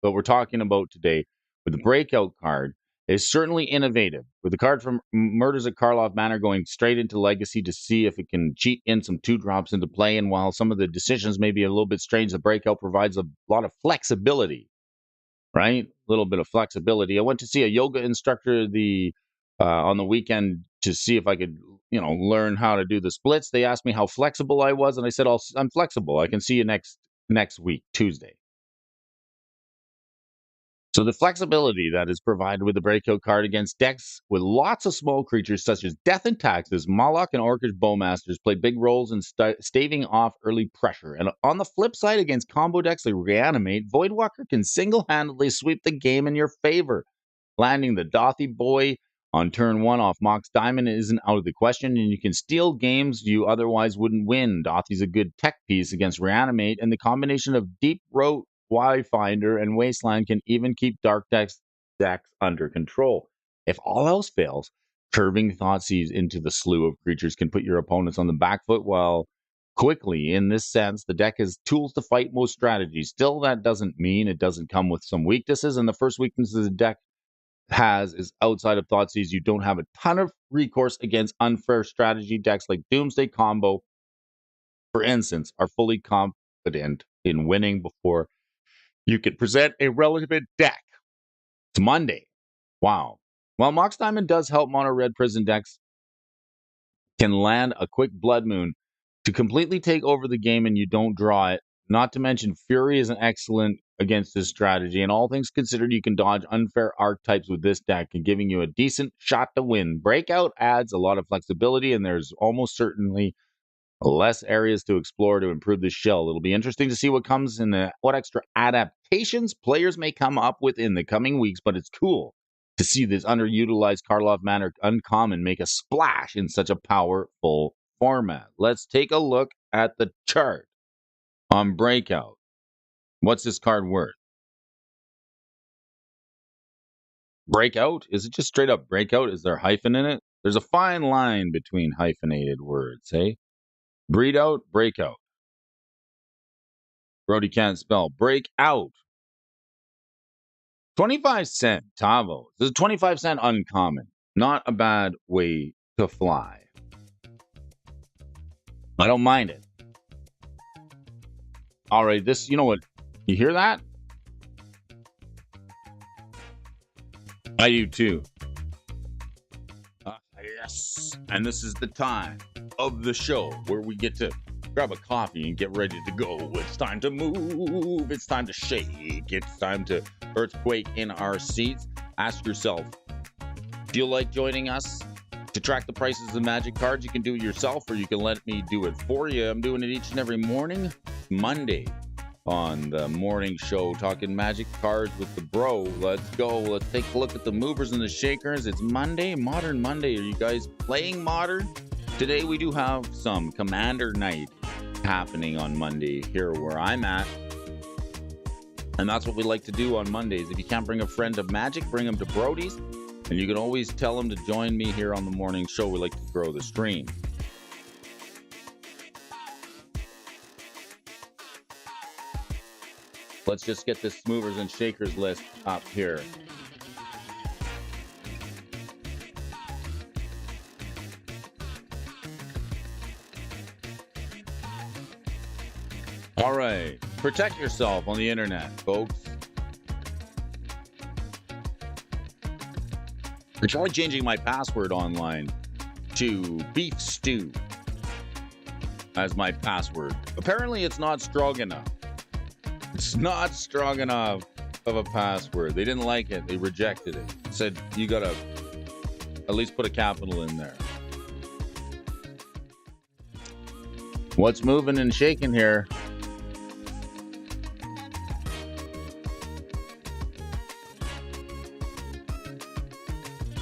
that we're talking about today with the breakout card is certainly innovative. With the card from Murders at Karlov Manor going straight into Legacy to see if it can cheat in some 2-drops into play. And while some of the decisions may be a little bit strange, the breakout provides a lot of flexibility, right? A little bit of flexibility. I went to see a yoga instructor on the weekend to see if I could, learn how to do the splits. They asked me how flexible I was, and I said, I'm flexible. I can see you next week, Tuesday. So the flexibility that is provided with the breakout card against decks with lots of small creatures such as Death and Taxes, Moloch and Orcish Bowmasters play big roles in staving off early pressure. And on the flip side, against combo decks like Reanimate, Voidwalker can single-handedly sweep the game in your favor, landing the Dothy Boy On turn 1 off Mox Diamond isn't out of the question, and you can steal games you otherwise wouldn't win. Dothy's a good tech piece against Reanimate, and the combination of Deep Route, Y-Finder, and Wasteland can even keep Dark decks under control. If all else fails, Curving Thoughtseize into the slew of creatures can put your opponents on the back foot while quickly. In this sense, the deck has tools to fight most strategies. Still, that doesn't mean it doesn't come with some weaknesses, and the first weakness the deck has is outside of Thoughtseize, you don't have a ton of recourse against unfair strategy decks like Doomsday Combo, for instance, are fully confident in winning before you can present a relevant deck. It's Monday. Wow. While Mox Diamond does help mono red prison decks can land a quick Blood Moon to completely take over the game and you don't draw it. Not to mention, Fury is an excellent against this strategy, and all things considered, you can dodge unfair archetypes with this deck and giving you a decent shot to win. Breakout adds a lot of flexibility, and there's almost certainly less areas to explore to improve the shell. It'll be interesting to see what comes in what extra adaptations players may come up with in the coming weeks, but it's cool to see this underutilized Karlov Manor uncommon make a splash in such a powerful format. Let's take a look at the chart on Breakout. What's this card worth? Breakout? Is it just straight up Breakout? Is there a hyphen in it? There's a fine line between hyphenated words, hey? Breed out, breakout. Brody can't spell. Break out. 25-cent Tavo. This is a 25-cent uncommon. Not a bad way to fly. I don't mind it. All right, this, you know what? You hear that? I do too. Yes. And this is the time of the show where we get to grab a coffee and get ready to go. It's time to move. It's time to shake. It's time to earthquake in our seats. Ask yourself, do you like joining us to track the prices of Magic cards? You can do it yourself, or you can let me do it for you. I'm doing it each and every morning. Monday on the morning show, talking Magic cards with the bro. Let's go. Let's take a look at the movers and the shakers. It's Monday, Modern Monday. Are you guys playing Modern? Today we do have some Commander Night happening on Monday here where I'm at. And that's what we like to do on Mondays. If you can't bring a friend to Magic, bring them to Brody's. And you can always tell them to join me here on the morning show. We like to grow the stream. Let's just get this movers and shakers list up here. All right. Protect yourself on the internet, folks. I tried changing my password online to beef stew as my password. Apparently, it's not strong enough. It's not strong enough of a password. They didn't like it. They rejected it. Said, you got to at least put a capital in there. What's moving and shaking here?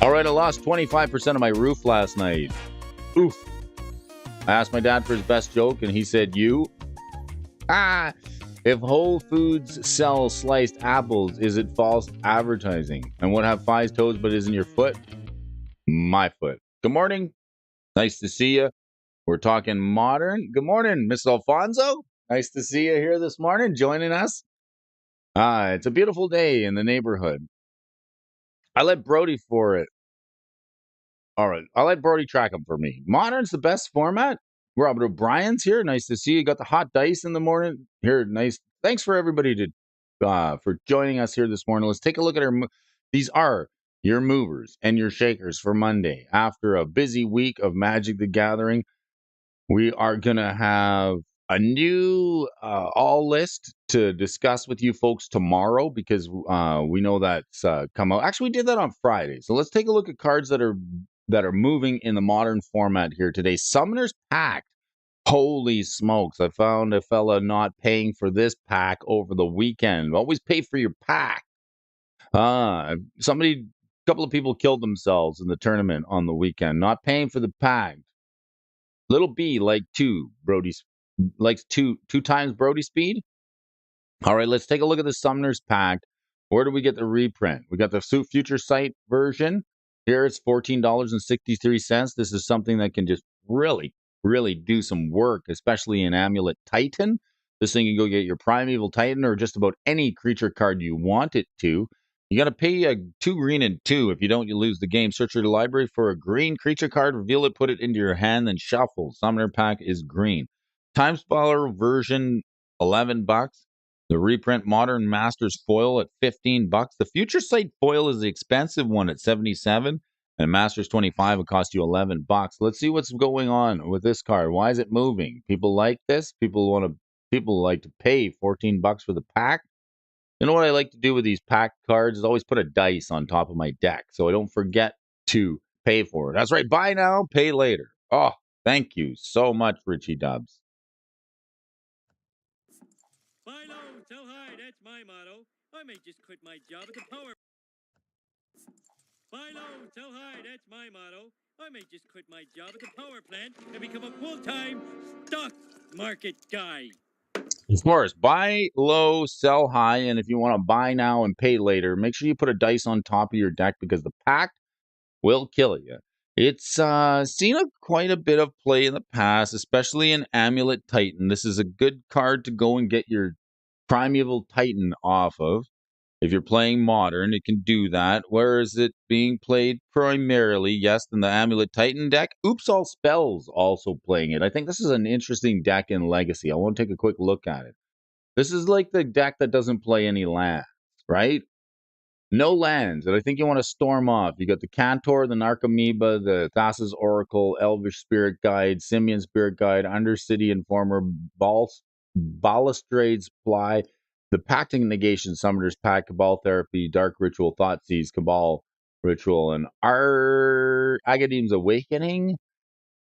All right, I lost 25% of my roof last night. Oof. I asked my dad for his best joke, and he said, you? If Whole Foods sells sliced apples, is it false advertising? And what have 5 toes but isn't your foot? My foot. Good morning. Nice to see you. We're talking Modern. Good morning, Miss Alfonso. Nice to see you here this morning, joining us. It's a beautiful day in the neighborhood. I let Brody for it. All right, I'll let Brody track them for me. Modern's the best format. Robert O'Brien's here. Nice to see you. Got the hot dice in the morning. Here, nice. Thanks for everybody for joining us here this morning. Let's take a look at these are your movers and your shakers for Monday. After a busy week of Magic the Gathering, we are going to have a new all list to discuss with you folks tomorrow because we know that's come out. Actually, we did that on Friday. So let's take a look at cards that are moving in the Modern format here today. Summoner's Pact. Holy smokes. I found a fella not paying for this pack over the weekend. Always pay for your pack. Somebody couple of people killed themselves in the tournament on the weekend, not paying for the pack. Little B like Brody's likes two times Brody speed. All right, let's take a look at the Summoner's Pact. Where do we get the reprint? We got the Future Sight version. Here it's $14.63. This is something that can just really, really do some work, especially in Amulet Titan. This thing can go get your Primeval Titan or just about any creature card you want it to. You got to pay 2 green and 2. If you don't, you lose the game. Search your library for a green creature card, reveal it, put it into your hand, then shuffle. Summoner Pack is green. Time Spoiler version, $11. The reprint Modern Masters foil at $15. The Future Sight foil is the expensive one at $77, and Masters 25 will cost you $11. Let's see what's going on with this card. Why is it moving? People like this. People like to pay $14 for the pack. You know what I like to do with these pack cards is always put a dice on top of my deck so I don't forget to pay for it. That's right. Buy now, pay later. Oh, thank you so much, Richie Dubs. Buy low, sell high, that's my motto. I may just quit my job at the power. Buy low, sell high, that's my motto. I may just quit my job at the power plant and become a full-time stock market guy. Of course, buy low, sell high, and if you want to buy now and pay later, make sure you put a dice on top of your deck because the pack will kill you. It's seen quite a bit of play in the past, especially in Amulet Titan. This is a good card to go and get your Primeval Titan off of. If you're playing Modern, it can do that. Where is it being played primarily? Yes, in the Amulet Titan deck. Oops, All Spells also playing it. I think this is an interesting deck in Legacy. I want to take a quick look at it. This is like the deck that doesn't play any lands, right? No lands, and I think you want to storm off. You got the Cantor, the Narcomoeba, the Thassa's Oracle, Elvish Spirit Guide, Simian Spirit Guide, Undercity Informer, Balustrade's Fly, the Pacting Negation, Summoner's Pact, Cabal Therapy, Dark Ritual, Thoughtseize, Cabal Ritual, and Agadeem's Awakening.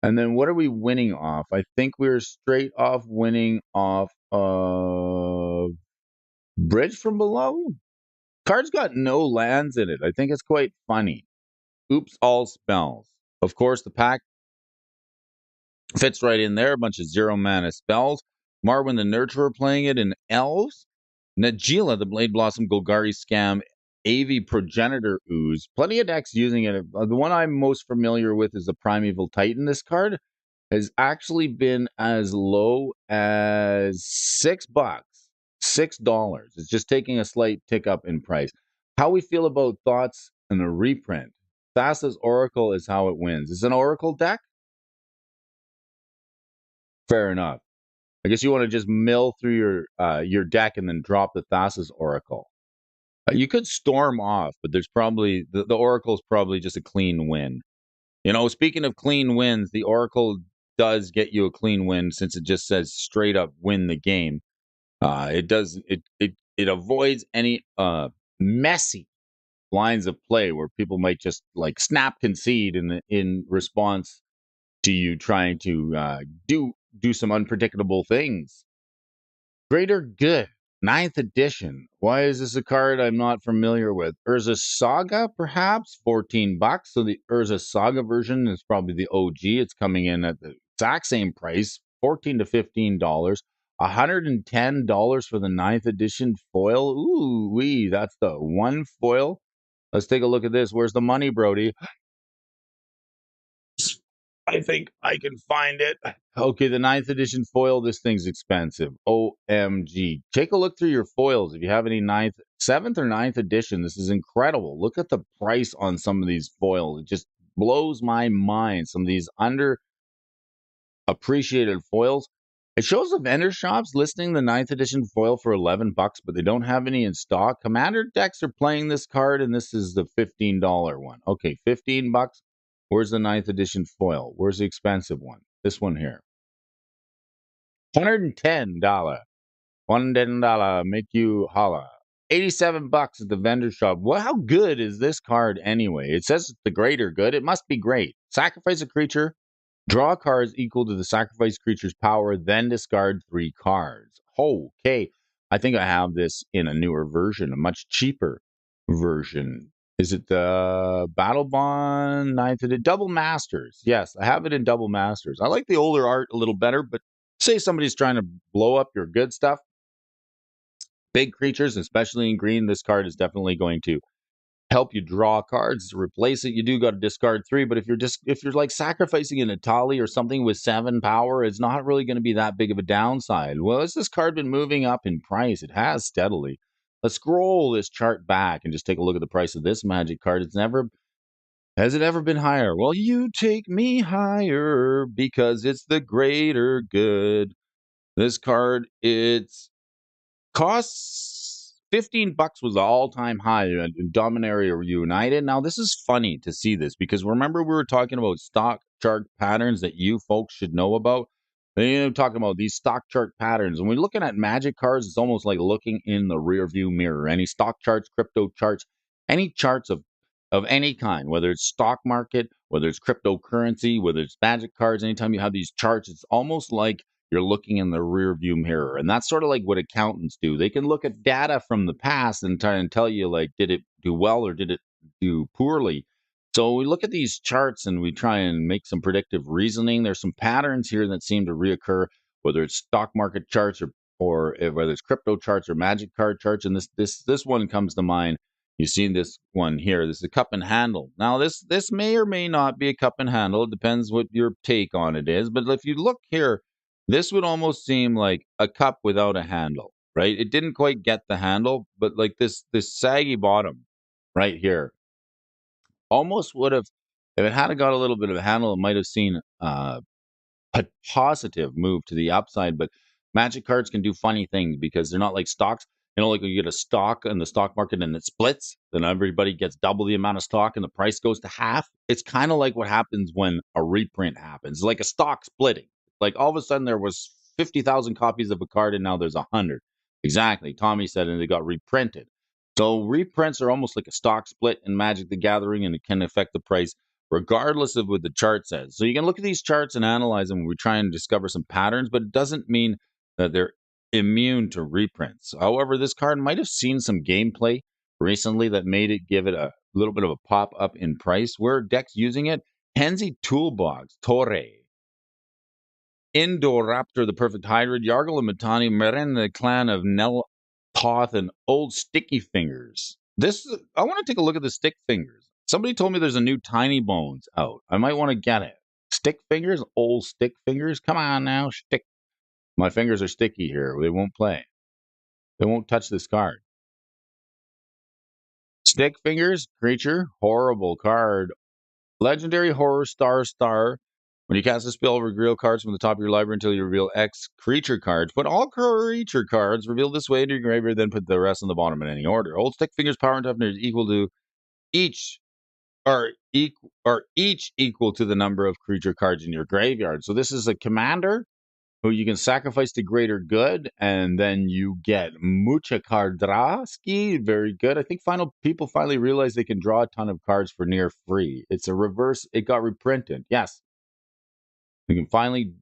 And then what are we winning off? I think we're straight off winning off of Bridge from Below. Card's got no lands in it. I think it's quite funny. Oops, All Spells. Of course, the pack fits right in there. A bunch of 0 mana spells. Marwyn the Nurturer playing it in Elves. Najila, the Blade Blossom Golgari Scam, AV Progenitor Ooze. Plenty of decks using it. The one I'm most familiar with is the Primeval Titan. This card has actually been as low as $6. $6. It's just taking a slight tick up in price. How we feel about thoughts and the reprint. Thassa's Oracle is how it wins. Is it an Oracle deck? Fair enough. I guess you want to just mill through your deck and then drop the Thassa's Oracle. You could storm off, but there's probably the Oracle's probably just a clean win. You know, speaking of clean wins, the Oracle does get you a clean win since it just says straight up win the game. It avoids any messy lines of play where people might just like snap concede in response to you trying to do some unpredictable things. Greater Good, 9th edition. Why is this a card I'm not familiar with? Urza Saga, perhaps? $14. So the Urza Saga version is probably the OG. It's coming in at the exact same price, $14 to $15. $110 for the 9th edition foil. Ooh, wee, that's the one foil. Let's take a look at this. Where's the money, Brody? I think I can find it. Okay, the 9th edition foil. This thing's expensive. OMG. Take a look through your foils. If you have any 7th or 9th edition, this is incredible. Look at the price on some of these foils. It just blows my mind. Some of these underappreciated foils. It shows the vendor shops listing the 9th edition foil for $11, but they don't have any in stock. Commander decks are playing this card, and this is the $15 one. Okay, $15. Where's the 9th edition foil? Where's the expensive one? This one here. $110. $110 make you holla. $87 at the vendor shop. Well, how good is this card anyway? It says it's the greater good. It must be great. Sacrifice a creature. Draw cards equal to the sacrificed creature's power, then discard 3 cards. Okay. I think I have this in a newer version, a much cheaper version. Is it the Battle Bond 9th edition? Double Masters. Yes, I have it in Double Masters. I like the older art a little better, but say somebody's trying to blow up your good stuff, big creatures, especially in green, this card is definitely going to help you draw cards. To replace it, you do got to discard 3, but if you're like sacrificing an Itali or something with 7 power, it's not really going to be that big of a downside. Well, has this card been moving up in price? It has steadily. Let's scroll this chart back and just take a look at the price of this Magic card. Has it ever been higher? Well, you take me higher because it's the greater good. This card, it's costs $15 was the all-time high in Dominaria United. Now, this is funny to see this because remember we were talking about stock chart patterns that you folks should know about. Talking about these stock chart patterns. When we're looking at Magic cards, it's almost like looking in the rear view mirror. Any stock charts, crypto charts, any charts of any kind, whether it's stock market, whether it's cryptocurrency, whether it's Magic cards, anytime you have these charts, it's almost like you're looking in the rear view mirror. And that's sort of like what accountants do. They can look at data from the past and try and tell you, like, did it do well or did it do poorly? So we look at these charts and we try and make some predictive reasoning. There's some patterns here that seem to reoccur, whether it's stock market charts or whether it's crypto charts or Magic card charts. And this one comes to mind. You've seen this one here. This is a cup and handle. Now, this may or may not be a cup and handle. It depends what your take on it is. But if you look here, this would almost seem like a cup without a handle, right? It didn't quite get the handle, but like this saggy bottom right here almost would have, if it had got a little bit of a handle, it might have seen a positive move to the upside. But Magic cards can do funny things because they're not like stocks. Like when you get a stock in the stock market and it splits, then everybody gets double the amount of stock and the price goes to half. It's kind of like what happens when a reprint happens, like a stock splitting. Like all of a sudden there was 50,000 copies of a card and now there's 100. Exactly. Tommy said, and they got reprinted. So reprints are almost like a stock split in Magic the Gathering, and it can affect the price regardless of what the chart says. So you can look at these charts and analyze them when we try and discover some patterns, but it doesn't mean that they're immune to reprints. However, this card might have seen some gameplay recently that made it give it a little bit of a pop up in price. Where decks using it? Henzi Toolbox, Torre, Indoraptor, the Perfect Hybrid, Yargle and Matani, Meren, the Clan of Nel Toth, and Old Sticky Fingers. I want to take a look at the Stick Fingers. Somebody told me there's a new Tiny Bones out. I might want to get it. Stick Fingers? Old Stick Fingers? Come on now, stick. My fingers are sticky here. They won't play. They won't touch this card. Stick Fingers, creature, horrible card. Legendary Horror Star. When you cast a spell, reveal cards from the top of your library until you reveal X creature cards. Put all creature cards revealed this way into your graveyard, then put the rest on the bottom in any order. Old Stick Fingers power and toughness is equal to each each equal to the number of creature cards in your graveyard. So this is a commander who you can sacrifice to greater good, and then you get Mucha Kardraski. Very good. I think people finally realize they can draw a ton of cards for near free. It's a reverse. It got reprinted. Yes. You can finally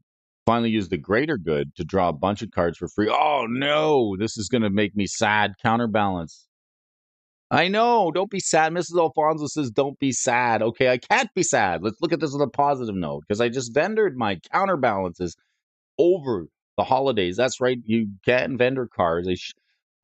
use the greater good to draw a bunch of cards for free. Oh no, this is going to make me sad. Counterbalance. I know. Don't be sad. Mrs. Alfonso says, don't be sad. Okay, I can't be sad. Let's look at this on a positive note because I just vendored my counterbalances over the holidays. That's right. You can vendor cards.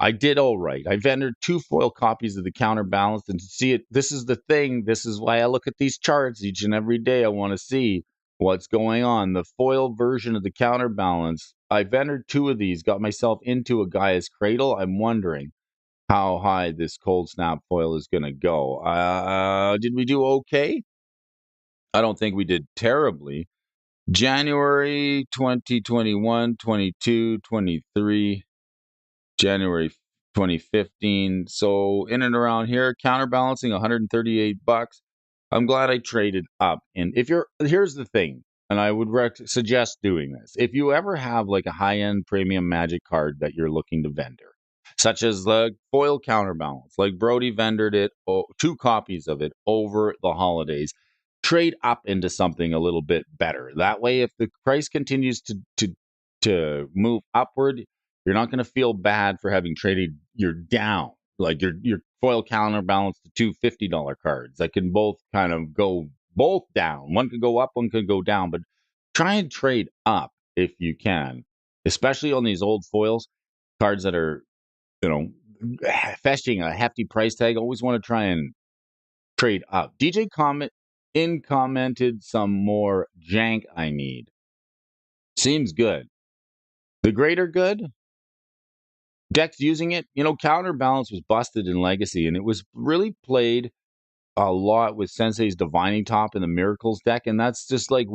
I did all right. I vendored 2 foil copies of the counterbalance, and to see it, this is the thing. This is why I look at these charts each and every day. I want to see what's going on. The foil version of the counterbalance. I vendored 2 of these, got myself into a Gaia's Cradle. I'm wondering how high this cold snap foil is going to go. Did we do okay? I don't think we did terribly. January 2021, 22, 23, January 2015. So in and around here, counterbalancing $138. I'm glad I traded up. And here's the thing, and I would suggest doing this. If you ever have like a high-end premium Magic card that you're looking to vendor, such as the foil counterbalance, like Brody vendored it, 2 copies of it over the holidays, trade up into something a little bit better. That way, if the price continues to move upward, you're not going to feel bad for having traded. You're down, like you're foil counterbalance to two $50 cards that can both kind of go both down. One could go up, one could go down, but try and trade up if you can, especially on these old foils, cards that are, you know, fetching a hefty price tag. Always want to try and trade up. DJ commented some more jank I need. Seems good. The greater good? Decks using it, counterbalance was busted in Legacy, and it was really played a lot with Sensei's Divining Top and the Miracles deck, and that's just like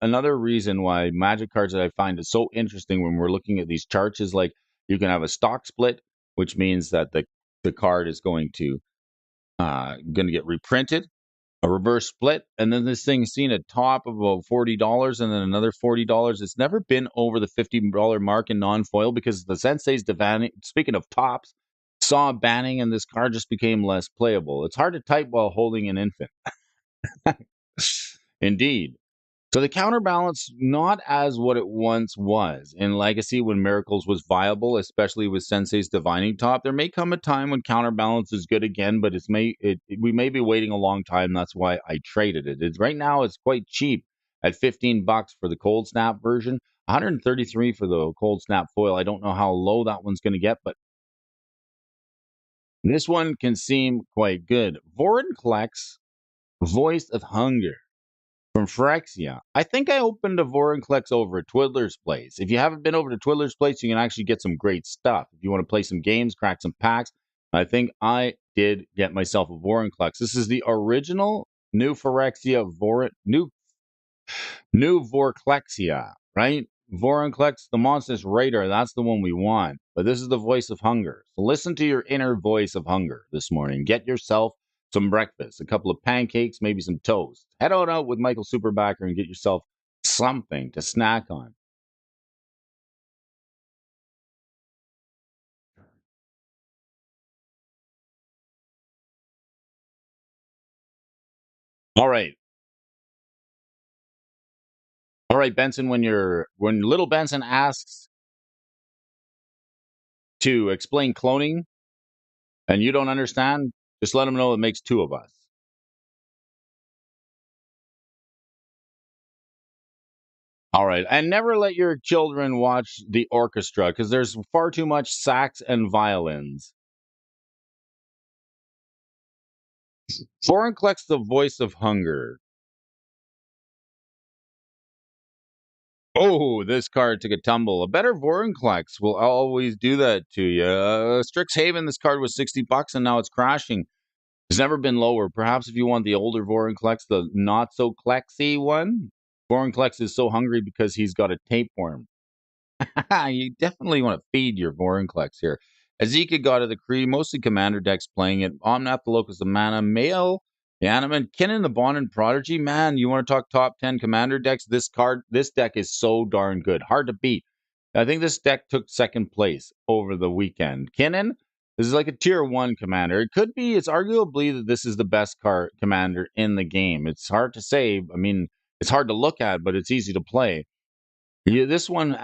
another reason why Magic cards that I find is so interesting when we're looking at these charts is like you can have a stock split, which means that the card is going to get reprinted, a reverse split, and then this thing's seen a top of about $40 and then another $40. It's never been over the $50 mark in non-foil because the Sensei's Divining, speaking of tops, saw a banning and this card just became less playable. It's hard to type while holding an infant. Indeed. So the counterbalance, not as what it once was. In Legacy, when Miracles was viable, especially with Sensei's Divining Top, there may come a time when counterbalance is good again, but we may be waiting a long time. That's why I traded it. Right now, it's quite cheap at $15 for the Cold Snap version, 133 for the Cold Snap foil. I don't know how low that one's going to get, but this one can seem quite good. Vorinclex, Voice of Hunger. From Phyrexia. I think I opened a Vorinclex over at Twiddler's Place. If you haven't been over to Twiddler's Place, you can actually get some great stuff. If you want to play some games, crack some packs, I think I did get myself a Vorinclex. This is the original new Phyrexia new Vorclexia, right? Vorinclex, the Monstrous Raider, that's the one we want. But this is the Voice of Hunger. So listen to your inner voice of hunger this morning. Get yourself some breakfast, a couple of pancakes, maybe some toast. Head on out with Michael Superbacker and get yourself something to snack on. All right. All right, Benson, when little Benson asks to explain cloning and you don't understand, just let him know it makes two of us. All right. And never let your children watch the orchestra because there's far too much sax and violins. Vorinclex, the Voice of Hunger. Oh, this card took a tumble. A better Vorinclex will always do that to you. Strixhaven, this card was $60 and now it's crashing. It's never been lower. Perhaps if you want the older Vorinclex, the not so Clexy one, Vorinclex is so hungry because he's got a tapeworm. You definitely want to feed your Vorinclex here. Azeka got of the Kree, mostly commander decks playing it. Omnath the Locust of Mana, Mail, the Animan, Kinnan the Bond and Prodigy. Man, you want to talk top 10 commander decks? This deck is so darn good. Hard to beat. I think this deck took second place over the weekend. Kinnan, this is like a tier 1 commander. It's arguably that this is the best card commander in the game. It's hard to say. I mean, it's hard to look at, but it's easy to play. Yeah, this one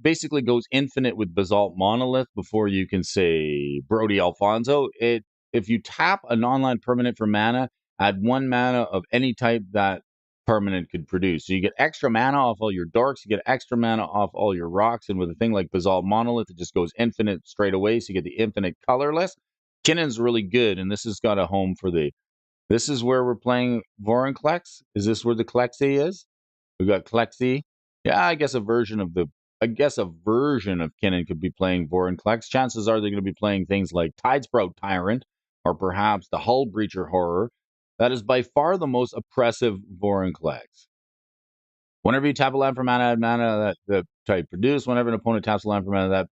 basically goes infinite with Basalt Monolith before you can say Brody Alfonso. If you tap a non-land permanent for mana, add 1 mana of any type that permanent could produce. So you get extra mana off all your dorks, you get extra mana off all your rocks, and with a thing like Basalt Monolith, it just goes infinite straight away, so you get the infinite colorless. Kinnan's really good, and this has got a home for This is where we're playing Vorinclex? Is this where the Clexy is? We got Clexy. Yeah, I guess a version of Kinnan could be playing Vorinclex. Chances are they're going to be playing things like Tidesprout Tyrant or perhaps the Hull Breacher Horror. That is by far the most oppressive Vorinclex. Whenever you tap a land for mana, add mana that the type produce. Whenever an opponent taps a land for mana,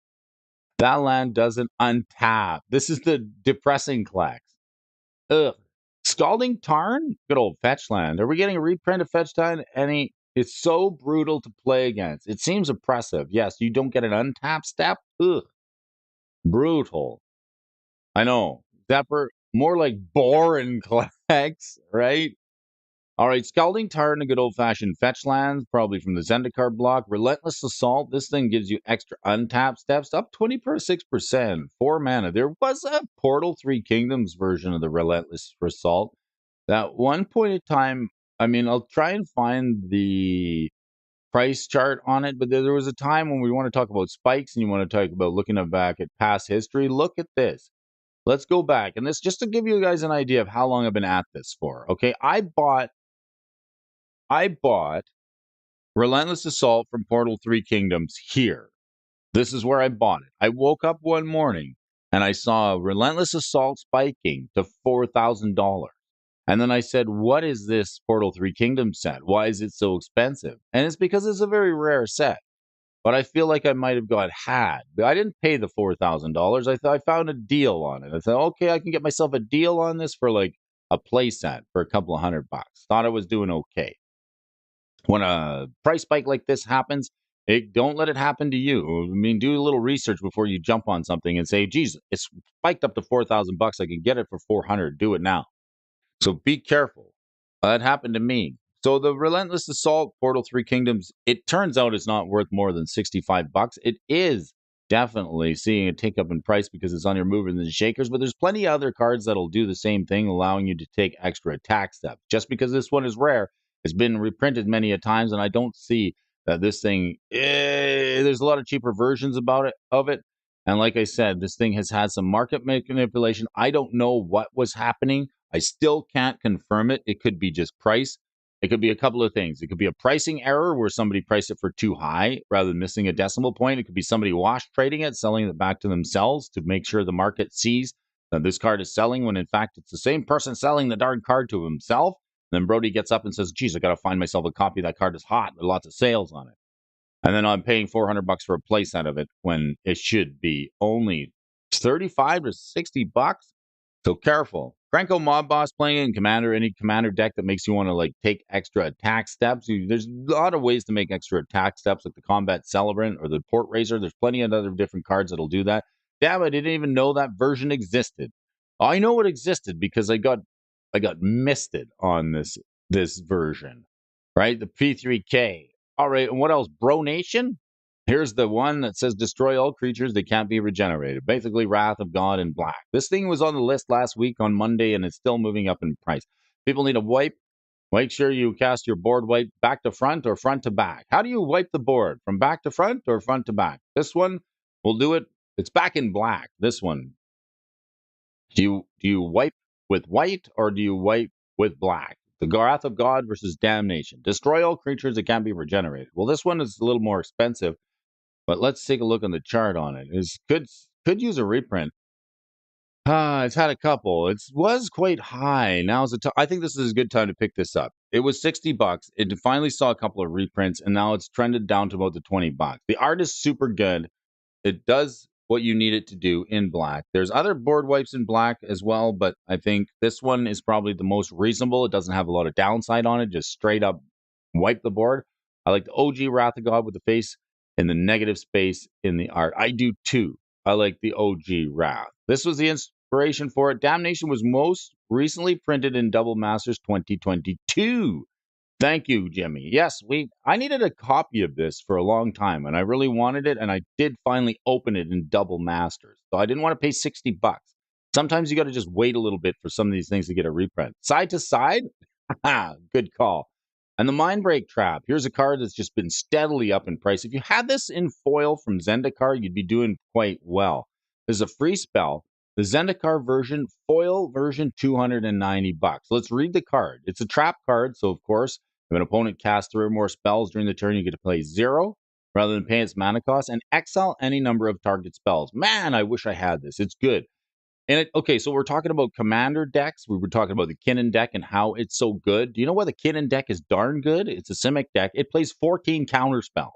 that land doesn't untap. This is the depressing Klex. Ugh. Scalding Tarn? Good old fetch land. Are we getting a reprint of Fetch Tarn? It's so brutal to play against. It seems oppressive. Yes, you don't get an untap step. Ugh. Brutal. I know. Zephyr, more like Borenclex, right? All right, Scalding Tarn and a good old-fashioned fetch lands, probably from the Zendikar block. Relentless Assault, this thing gives you extra untapped steps, up 26%, 4 mana. There was a Portal 3 Kingdoms version of the Relentless Assault. At one point in time, I mean, I'll try and find the price chart on it, but there was a time when we want to talk about spikes and you want to talk about looking back at past history. Look at this. Let's go back. And this just to give you guys an idea of how long I've been at this for. Okay, I bought Relentless Assault from Portal 3 Kingdoms here. This is where I bought it. I woke up one morning and I saw Relentless Assault spiking to $4,000. And then I said, what is this Portal 3 Kingdoms set? Why is it so expensive? And it's because it's a very rare set. But I feel like I might have got had. I didn't pay the $4,000. I thought I found a deal on it. I thought, okay, I can get myself a deal on this for like a play set for a couple of $100. Thought I was doing okay. When a price spike like this happens, don't let it happen to you. I mean, do a little research before you jump on something and say, geez, it's spiked up to $4,000. I can get it for 400. Do it now. So be careful. That happened to me. So the Relentless Assault Portal 3 Kingdoms, it turns out it's not worth more than $65. It is definitely seeing a tick up in price because it's on your movers and shakers, but there's plenty of other cards that'll do the same thing, allowing you to take extra attack steps. Just because this one is rare, it's been reprinted many a times, and I don't see that this thing, there's a lot of cheaper versions of it. And like I said, this thing has had some market manipulation. I don't know what was happening. I still can't confirm it. It could be just price. It could be a couple of things. It could be a pricing error where somebody priced it for too high rather than missing a decimal point. It could be somebody wash trading it, selling it back to themselves to make sure the market sees that this card is selling when in fact it's the same person selling the darn card to himself. And then Brody gets up and says, geez, I got to find myself a copy. That card is hot. There are lots of sales on it. And then I'm paying $400 for a play set of it when it should be only $35 to $60. So careful. Franco Mob Boss playing in Commander, any Commander deck that makes you want to like take extra attack steps. There's a lot of ways to make extra attack steps, like the Combat Celebrant or the Port Raiser. There's plenty of other different cards that'll do that. Damn, I didn't even know that version existed. I know it existed because I got misted on this version, right? The P3K. All right, and what else? Bro Nation? Here's the one that says destroy all creatures that can't be regenerated. Basically, Wrath of God in black. This thing was on the list last week on Monday, and it's still moving up in price. People need a wipe. Make sure you cast your board wipe back to front or front to back. How do you wipe the board? From back to front or front to back? This one will do it. It's back in black. This one. Do you wipe with white or do you wipe with black? The Wrath of God versus Damnation. Destroy all creatures that can't be regenerated. Well, this one is a little more expensive. But let's take a look on the chart on it. It could use a reprint. It's had a couple. It was quite high. Now is I think this is a good time to pick this up. It was $60. It finally saw a couple of reprints, and now it's trended down to about the $20. The art is super good. It does what you need it to do in black. There's other board wipes in black as well, but I think this one is probably the most reasonable. It doesn't have a lot of downside on it. Just straight up wipe the board. I like the OG Wrath of God with the face in the negative space in the art. I do too. I like the OG Wrath. This was the inspiration for it. Damnation was most recently printed in Double Masters 2022. Thank you, Jimmy. Yes, I needed a copy of this for a long time, and I really wanted it, and I did finally open it in Double Masters. So I didn't want to pay $60. Sometimes you got to just wait a little bit for some of these things to get a reprint. Side to side, good call. And the Mindbreak Trap. Here's a card that's just been steadily up in price. If you had this in foil from Zendikar, you'd be doing quite well. There's a free spell. The Zendikar version, foil version, $290. Let's read the card. It's a trap card, so of course, if an opponent casts 3 or more spells during the turn, you get to play 0 rather than pay its mana cost and exile any number of target spells. Man, I wish I had this. It's good. And okay, so we're talking about commander decks. We were talking about the Kinnan deck and how it's so good. Do you know why the Kinnan deck is darn good? It's a Simic deck. It plays 14 counter spells.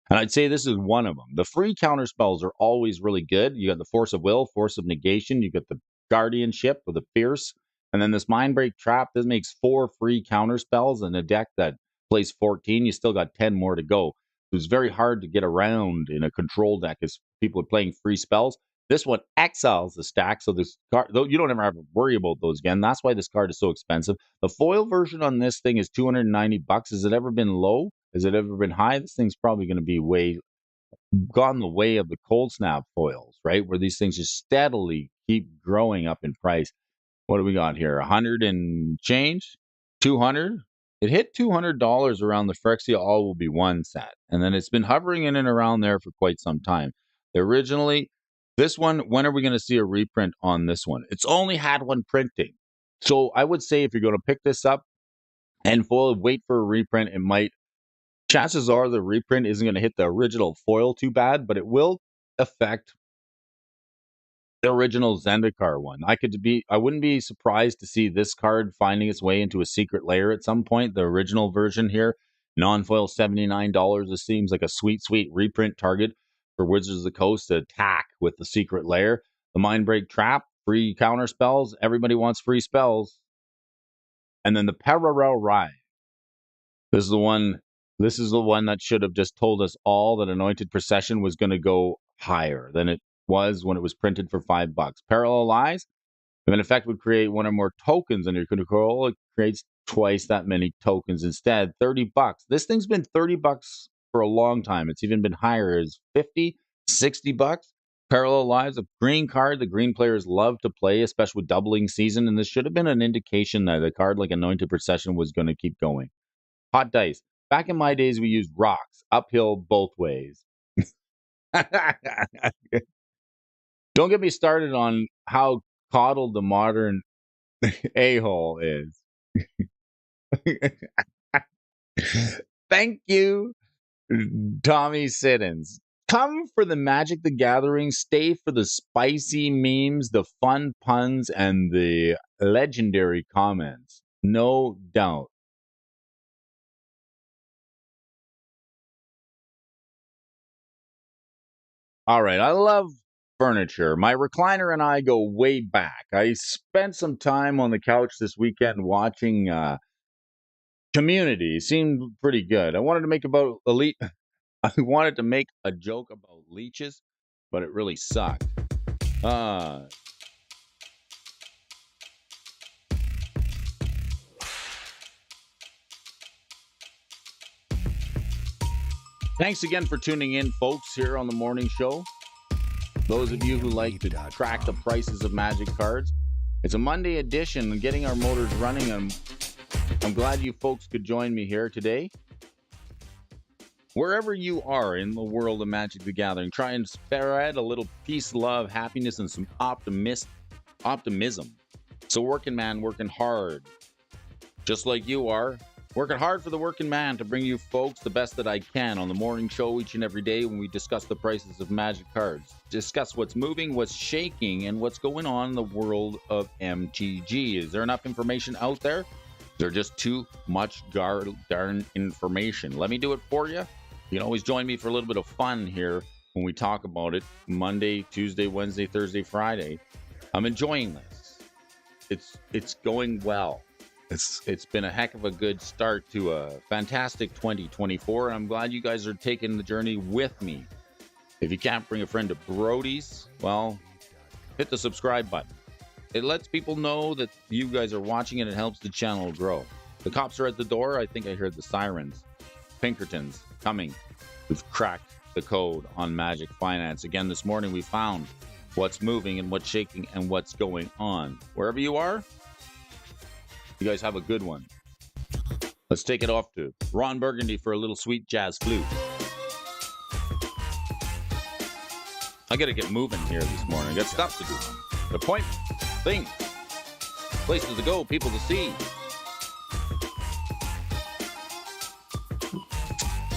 And I'd say this is one of them. The free counter spells are always really good. You got the Force of Will, Force of Negation. You got the Guardianship with the Fierce. And then this Mindbreak Trap, this makes 4 free counter spells in a deck that plays 14. You still got 10 more to go. It was very hard to get around in a control deck as people are playing free spells. This one exiles the stack, so this card, though, you don't ever have to worry about those again. That's why this card is so expensive. The foil version on this thing is $290. Has it ever been low? Has it ever been high? This thing's probably going to be gone the way of the cold snap foils, right? Where these things just steadily keep growing up in price. What do we got here? 100 and change? 200? It hit $200 around the Phyrexia All Will Be One set. And then it's been hovering in and around there for quite some time. Originally, this one, when are we going to see a reprint on this one? It's only had one printing. So I would say if you're going to pick this up and foil, wait for a reprint. It might, chances are the reprint isn't going to hit the original foil too bad, but it will affect the original Zendikar one. I wouldn't be surprised to see this card finding its way into a secret layer at some point. The original version here, non-foil $79. This seems like a sweet reprint target for Wizards of the Coast to attack with the secret layer. The Mindbreak Trap, free counter spells. Everybody wants free spells. And then the Parallel Rise. This is the one that should have just told us all that Anointed Procession was going to go higher than it was when it was printed for $5. Parallel Lies, if an effect would create one or more tokens under your control, it creates twice that many tokens instead. $30. This thing's been $30 for a long time. It's even been higher as $50, $60. Parallel Lives, a green card the green players love to play, especially with doubling season, and this should have been an indication that a card like Anointed Procession was going to keep going. Hot dice. Back in my days, we used rocks, uphill both ways. Don't get me started on how coddled the modern a-hole is. Thank you, Tommy Siddons. Come for the Magic the Gathering, stay for the spicy memes, the fun puns, and the legendary comments. No doubt. All right, I love furniture. My recliner and I go way back. I spent some time on the couch this weekend watching Community. It seemed pretty good. I wanted to make a joke about leeches, but it really sucked. Thanks again for tuning in, folks, here on the morning show. Those of you who like to track the prices of Magic cards, it's a Monday edition and getting our motors running. I'm glad you folks could join me here today. Wherever you are in the world of Magic the Gathering, try and spread a little peace, love, happiness, and some optimism. So working man, working hard, just like you are. Working hard for the working man to bring you folks the best that I can on the morning show each and every day when we discuss the prices of Magic cards. Discuss what's moving, what's shaking, and what's going on in the world of MTG. Is there enough information out there? Is there just too much darn information? Let me do it for you. You can always join me for a little bit of fun here when we talk about it. Monday, Tuesday, Wednesday, Thursday, Friday. I'm enjoying this. It's going well. It's been a heck of a good start to a fantastic 2024, and I'm glad you guys are taking the journey with me. If you can't bring a friend to Brody's, well, hit the subscribe button. It lets people know that you guys are watching and it helps the channel grow. The cops are at the door. I think I heard the sirens. Pinkertons coming. We've cracked the code on Magic Finance. Again, this morning we found what's moving and what's shaking and what's going on. Wherever you are, you guys have a good one. Let's take it off to Ron Burgundy for a little sweet jazz flute. I got to get moving here this morning. I got stuff to do. Appointments, things, places to go, people to see.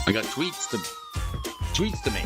I got tweets to make.